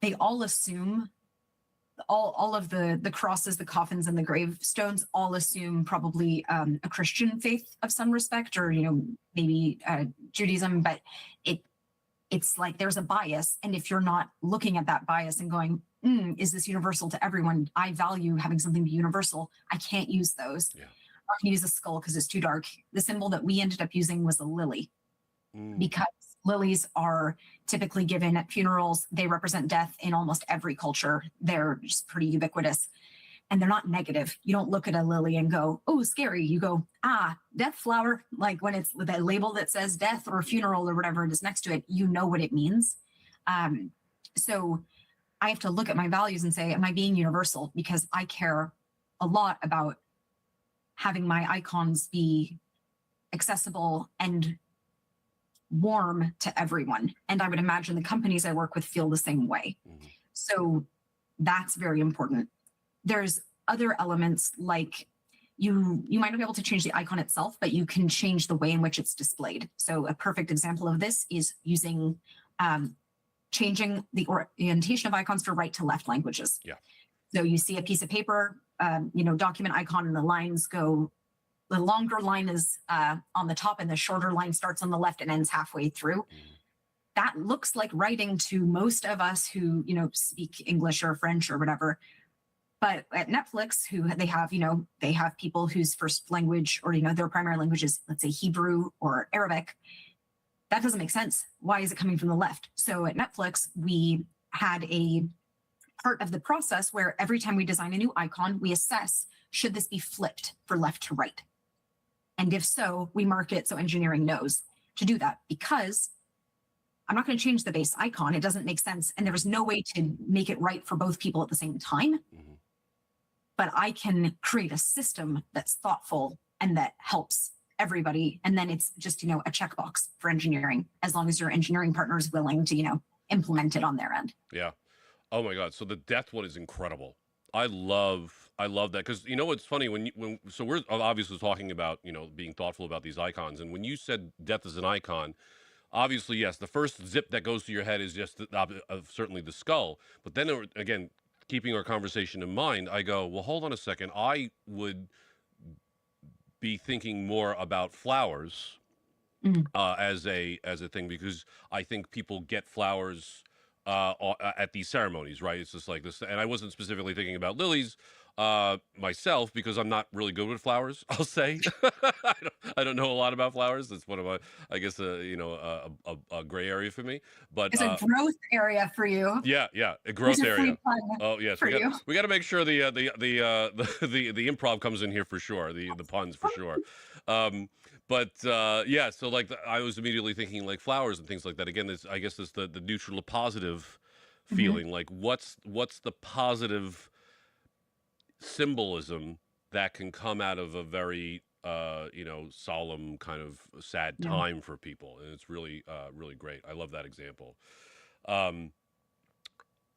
S2: They all assume, all of the crosses, the coffins, and the gravestones all assume probably a Christian faith of some respect, or maybe Judaism. But it's like there's a bias, and if you're not looking at that bias and going, is this universal to everyone? I value having something be universal. I can't use those.
S1: Yeah.
S2: I can use a skull because it's too dark. The symbol that we ended up using was a lily, because lilies are typically given at funerals. They represent death in almost every culture. They're just pretty ubiquitous, and they're not negative. You don't look at a lily and go, oh, scary. You go, death flower. Like when it's the label that says death or funeral or whatever it is next to it, you know what it means. So I have to look at my values and say, am I being universal? Because I care a lot about having my icons be accessible and warm to everyone. And I would imagine the companies I work with feel the same way.
S1: Mm-hmm.
S2: So that's very important. There's other elements like you might not be able to change the icon itself, but you can change the way in which it's displayed. So a perfect example of this is using changing the orientation of icons for right to left languages.
S1: Yeah.
S2: So you see a piece of paper, document icon, and the lines go, the longer line is on the top and the shorter line starts on the left and ends halfway through.
S1: Mm-hmm.
S2: That looks like writing to most of us who, speak English or French or whatever. But at Netflix, they have people whose first language or, their primary language is, let's say, Hebrew or Arabic. That doesn't make sense. Why is it coming from the left? So at Netflix, we had a part of the process where every time we design a new icon, we assess, should this be flipped for left to right? And if so, we mark it so engineering knows to do that, because I'm not going to change the base icon. It doesn't make sense. And there was no way to make it right for both people at the same time.
S1: Mm-hmm.
S2: But I can create a system that's thoughtful and that helps everybody. And then it's just, a checkbox for engineering, as long as your engineering partner is willing to, implement it on their end.
S1: Yeah. Oh my God. So the death one is incredible. I love that, because what's funny so we're obviously talking about being thoughtful about these icons, and when you said death as an icon, obviously yes, the first zip that goes to your head is just certainly the skull, but then again, keeping our conversation in mind, I go, well, hold on a second, I would be thinking more about flowers as a thing, because I think people get flowers at these ceremonies, right? It's just like this, and I wasn't specifically thinking about lilies myself, because I'm not really good with flowers, I'll say. I don't know a lot about flowers. It's one of my, I guess, a gray area for me. But
S2: It's a growth area for you.
S1: yeah, a
S2: It's
S1: growth
S2: a free
S1: area.
S2: fun
S1: Oh yes,
S2: for you.
S1: we got to make sure the improv comes in here for sure, the puns for sure. Yeah, so like I was immediately thinking like flowers and things like that. Again, I guess it's the neutral to positive feeling. Like what's the positive symbolism that can come out of a very solemn kind of sad
S2: Yeah.
S1: time for people, and it's really really great. I love that example.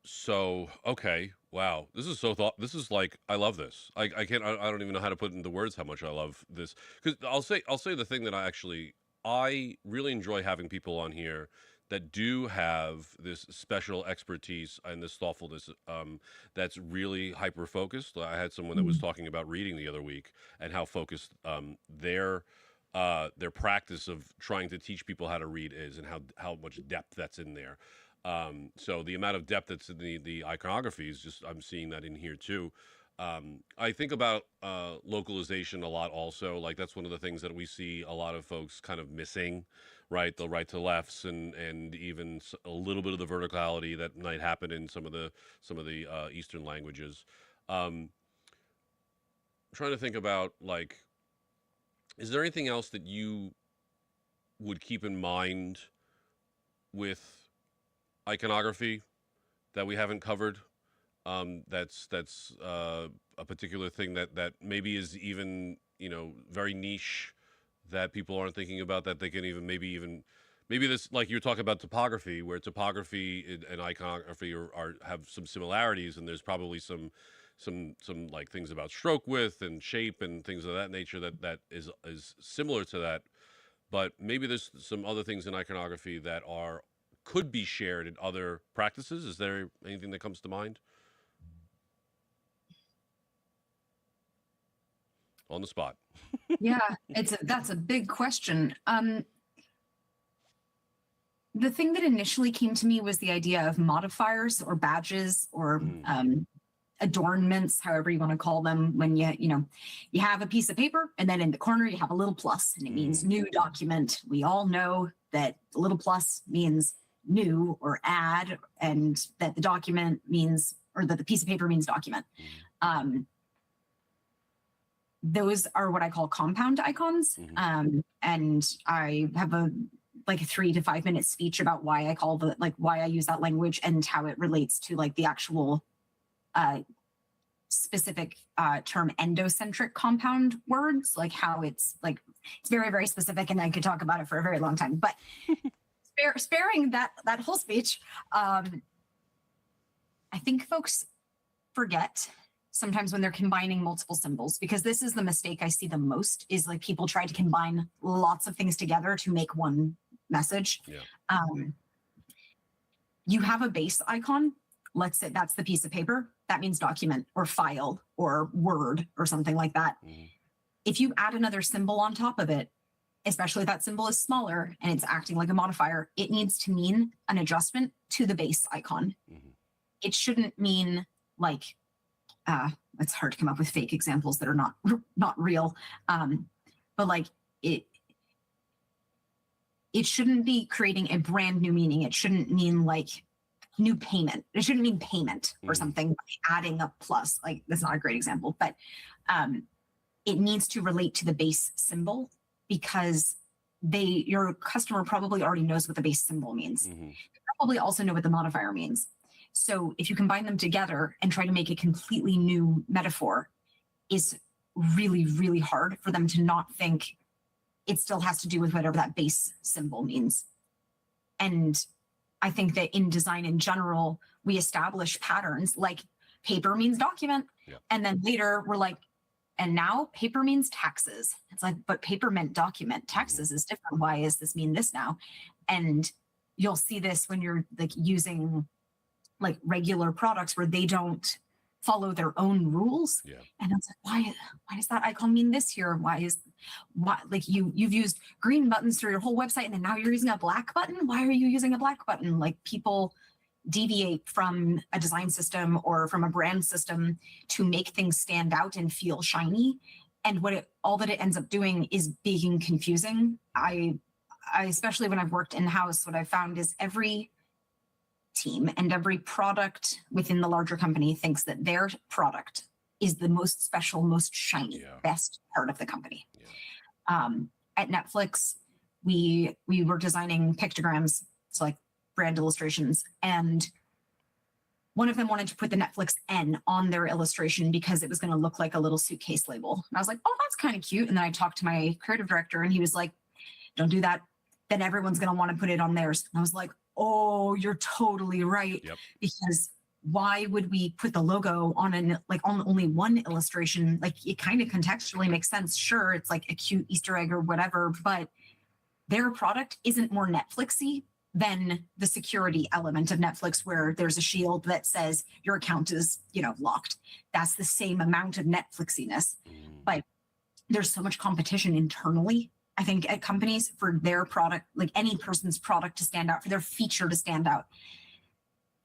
S1: So okay, wow, this is like, I love this. I don't even know how to put into words how much I love this, because I'll say the thing that I really enjoy having people on here that do have this special expertise and this thoughtfulness, that's really hyper focused. I had someone that was talking about reading the other week, and how focused their their practice of trying to teach people how to read is, and how much depth that's in there. So the amount of depth that's in the iconography is just, I'm seeing that in here too. I think about localization a lot also. Like that's one of the things that we see a lot of folks kind of missing, right? The right to lefts, and even a little bit of the verticality that might happen in some of the Eastern languages. Um, trying to think about, like, is there anything else that you would keep in mind with iconography that we haven't covered? That's a particular thing that maybe is even, very niche, that people aren't thinking about, that they can even maybe this, like you're talking about topography, where topography and iconography are have some similarities, and there's probably some like things about stroke width and shape and things of that nature that is similar to that. But maybe there's some other things in iconography that are could be shared in other practices. Is there anything that comes to mind on the spot?
S2: Yeah, that's a big question. The thing that initially came to me was the idea of modifiers or badges or adornments, however you want to call them. When you have a piece of paper, and then in the corner you have a little plus, and it means new document. We all know that the little plus means new or add, and that the document means, or that the piece of paper means document. Those are what I call compound icons. And I have a 3 to 5 minute speech about why why I use that language and how it relates to like the actual specific term endocentric compound words, like how it's very, very specific, and I could talk about it for a very long time. But sparing that whole speech, I think folks forget sometimes when they're combining multiple symbols, because this is the mistake I see the most, is like people try to combine lots of things together to make one message.
S1: Yeah.
S2: You have a base icon. Let's say that's the piece of paper. That means document or file or word or something like that. If you add another symbol on top of it, especially if that symbol is smaller and it's acting like a modifier, it needs to mean an adjustment to the base icon. It shouldn't mean like, it's hard to come up with fake examples that are not real. But like it shouldn't be creating a brand new meaning. It shouldn't mean like new payment. It shouldn't mean payment or something, adding a plus. Like that's not a great example, but it needs to relate to the base symbol, because your customer probably already knows what the base symbol means. They probably also know what the modifier means. So if you combine them together and try to make a completely new metaphor, is really, really hard for them to not think it still has to do with whatever that base symbol means. And I think that in design in general, we establish patterns like paper means document.
S1: Yep.
S2: And then later we're like, and now paper means taxes. It's like, but paper meant document. Taxes is different. Why does this mean this now? And you'll see this when you're like using like regular products where they don't follow their own rules.
S1: Yeah.
S2: And it's like, why does that icon mean this here? Why like you've used green buttons through your whole website, and then now you're using a black button? Why are you using a black button? Like people deviate from a design system or from a brand system to make things stand out and feel shiny. And all that it ends up doing is being confusing. I especially when I've worked in-house, what I've found is every team and every product within the larger company thinks that their product is the most special, most shiny, best part of the company. At Netflix, we were designing pictograms, so like brand illustrations, and one of them wanted to put the Netflix N on their illustration because it was going to look like a little suitcase label. And I was like, oh, that's kind of cute. And then I talked to my creative director, and he was like, don't do that. Then everyone's going to want to put it on theirs. And I was like, oh, you're totally right.
S1: Yep.
S2: Because why would we put the logo on on only one illustration? Like it kind of contextually makes sense. Sure, it's like a cute Easter egg or whatever, but their product isn't more Netflixy than the security element of Netflix, where there's a shield that says your account is, locked. That's the same amount of Netflixiness. But there's so much competition internally I think at companies, for their product, like any person's product to stand out, for their feature to stand out.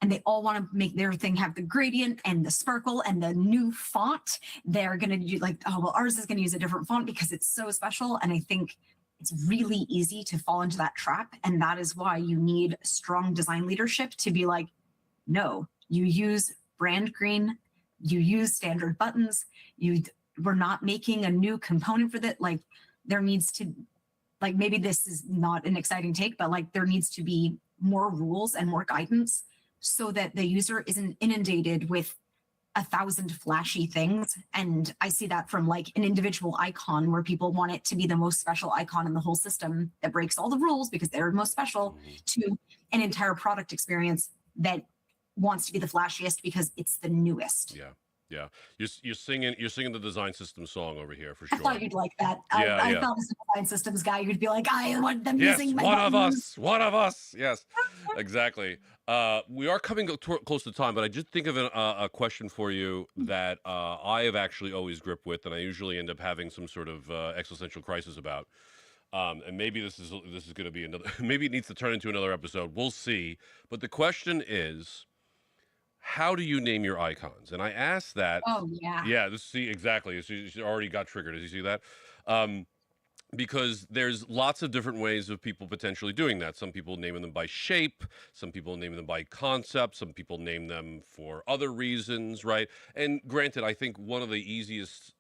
S2: And they all want to make their thing have the gradient and the sparkle and the new font. They're going to do like, oh, well, ours is going to use a different font because it's so special. And I think it's really easy to fall into that trap. And that is why you need strong design leadership to be like, no, you use brand green, you use standard buttons, we're not making a new component for that. Like there needs to, like, maybe this is not an exciting take, but like there needs to be more rules and more guidance so that the user isn't inundated with 1,000 flashy things. And I see that from like an individual icon where people want it to be the most special icon in the whole system that breaks all the rules because they're most special, to an entire product experience that wants to be the flashiest because it's the newest.
S1: Yeah. Yeah, you're singing the design system song over here for sure.
S2: I thought you'd like that.
S1: Yeah,
S2: I thought as a design systems guy, you'd be like, I want them
S1: yes,
S2: using my
S1: one
S2: buttons.
S1: of us. Yes, exactly. We are coming close to time, but I did think of a question for you that I have actually always gripped with, and I usually end up having some sort of existential crisis about. And maybe this is going to be another. Maybe it needs to turn into another episode. We'll see. But the question is, how do you name your icons? And I asked that.
S2: Oh, yeah.
S1: Yeah, see, exactly. She already got triggered. Did you see that? Because there's lots of different ways of people potentially doing that. Some people naming them by shape. Some people name them by concept. Some people name them for other reasons, right? And granted, I think one of the easiest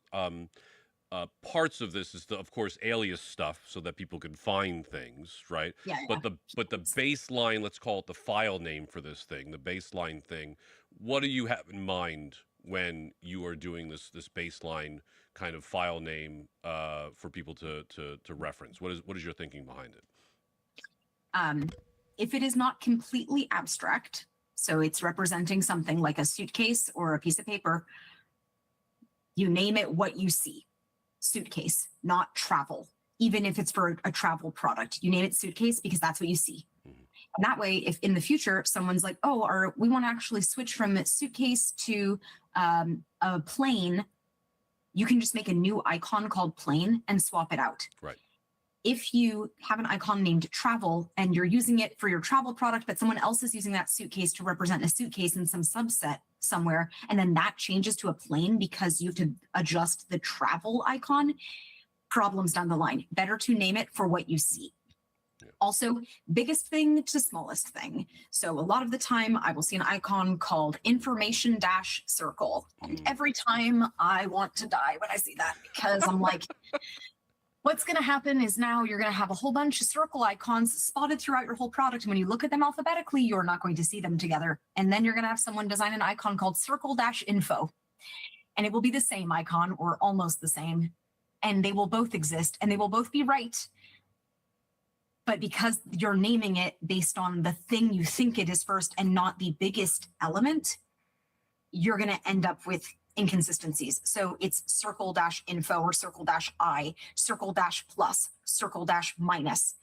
S1: parts of this is of course, alias stuff so that people can find things, right?
S2: Yeah,
S1: But the baseline, let's call it the file name for this thing, the baseline thing. What do you have in mind when you are doing this baseline kind of file name for people to reference? What is your thinking behind it?
S2: If it is not completely abstract, so it's representing something like a suitcase or a piece of paper, you name it what you see. Suitcase, not travel. Even if it's for a travel product, you name it suitcase because that's what you see. And that way, if in the future someone's like, oh, or we want to actually switch from a suitcase to a plane, you can just make a new icon called plane and swap it out.
S1: Right.
S2: If you have an icon named travel and you're using it for your travel product, but someone else is using that suitcase to represent a suitcase in some subset somewhere, and then that changes to a plane because you have to adjust the travel icon, problems down the line. Better to name it for what you see. Yeah. Also, biggest thing to smallest thing. So a lot of the time I will see an icon called information dash circle. And every time I want to die when I see that, because I'm like, what's going to happen is now you're going to have a whole bunch of circle icons spotted throughout your whole product. When you look at them alphabetically, you're not going to see them together. And then you're going to have someone design an icon called circle-info. And it will be the same icon or almost the same. And they will both exist and they will both be right. But because you're naming it based on the thing you think it is first and not the biggest element, you're going to end up with inconsistencies. So it's circle-info or circle-I, circle-plus, circle-minus,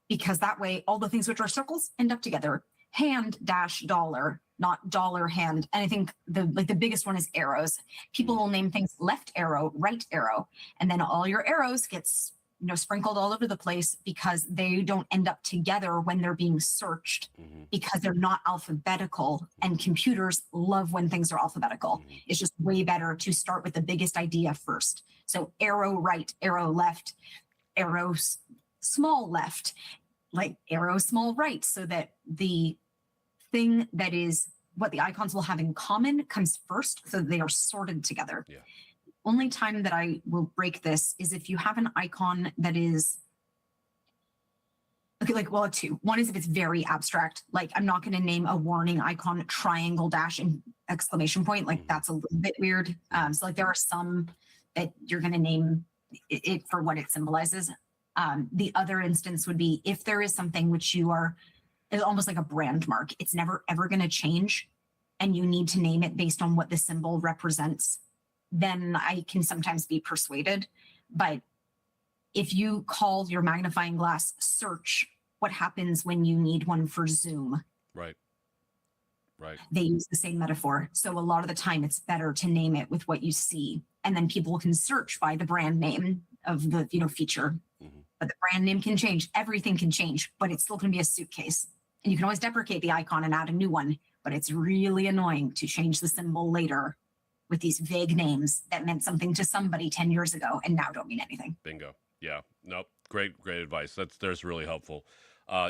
S2: because that way all the things which are circles end up together. Hand-dollar, not dollar hand. And I think the biggest one is arrows. People will name things left arrow, right arrow, and then all your arrows gets sprinkled all over the place because they don't end up together when they're being searched because they're not alphabetical, and computers love when things are alphabetical. It's just way better to start with the biggest idea first. So arrow right, arrow left, arrow small left, like arrow small right, so that the thing that is what the icons will have in common comes first so that they are sorted together.
S1: Yeah.
S2: Only time that I will break this is if you have an icon that is, okay, like, well, two. One is if it's very abstract, like I'm not going to name a warning icon triangle dash and exclamation point. Like that's a little bit weird. So like there are some that you're going to name it for what it symbolizes. The other instance would be if there is something which is almost like a brand mark. It's never, ever going to change. And you need to name it based on what the symbol represents. Then I can sometimes be persuaded. But if you call your magnifying glass search, what happens when you need one for zoom?
S1: Right.
S2: They use the same metaphor. So a lot of the time it's better to name it with what you see. And then people can search by the brand name of the feature. but the brand name can change. Everything can change, but it's still going to be a suitcase. And you can always deprecate the icon and add a new one, but it's really annoying to change the symbol later with these vague names that meant something to somebody 10 years ago and now don't mean anything.
S1: Bingo. Yeah. Nope. Great advice. That's really helpful.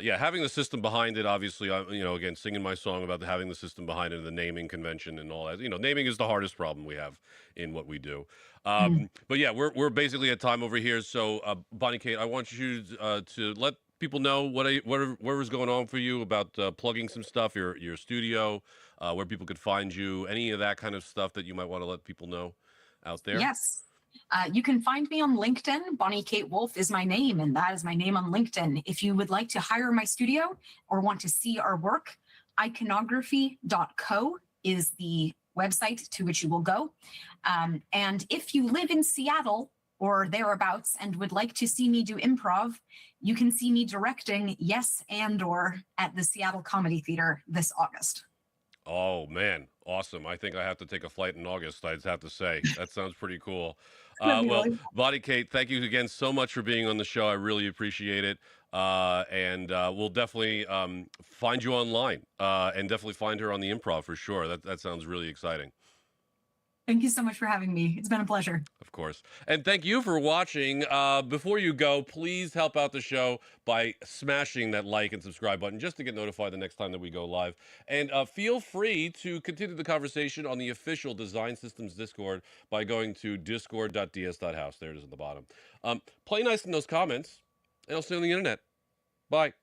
S1: Yeah, having the system behind it, obviously, again, singing my song about having the system behind it and the naming convention and all that. Naming is the hardest problem we have in what we do. But yeah, we're basically at time over here. So, Bonnie Kate, I want you to let people know whatever's going on for you about plugging some stuff, your studio, where people could find you, any of that kind of stuff that you might want to let people know out there.
S2: Yes. You can find me on LinkedIn. Bonnie Kate Wolf is my name, and that is my name on LinkedIn. If you would like to hire my studio or want to see our work, iconography.co is the website to which you will go. And if you live in Seattle or thereabouts and would like to see me do improv, you can see me directing Yes and or at the Seattle Comedy Theater this August.
S1: Oh man, awesome. I think I have to take a flight in August, I'd have to say. That sounds pretty cool. Well, Bonnie Kate, thank you again so much for being on the show. I really appreciate it. And we'll definitely find you online and definitely find her on the improv for sure. That sounds really exciting.
S2: Thank you so much for having me. It's been a pleasure.
S1: Of course. And thank you for watching. Before you go, please help out the show by smashing that like and subscribe button just to get notified the next time that we go live. And feel free to continue the conversation on the official Design Systems Discord by going to discord.ds.house. There it is at the bottom. Play nice in those comments, and I'll see you on the internet. Bye.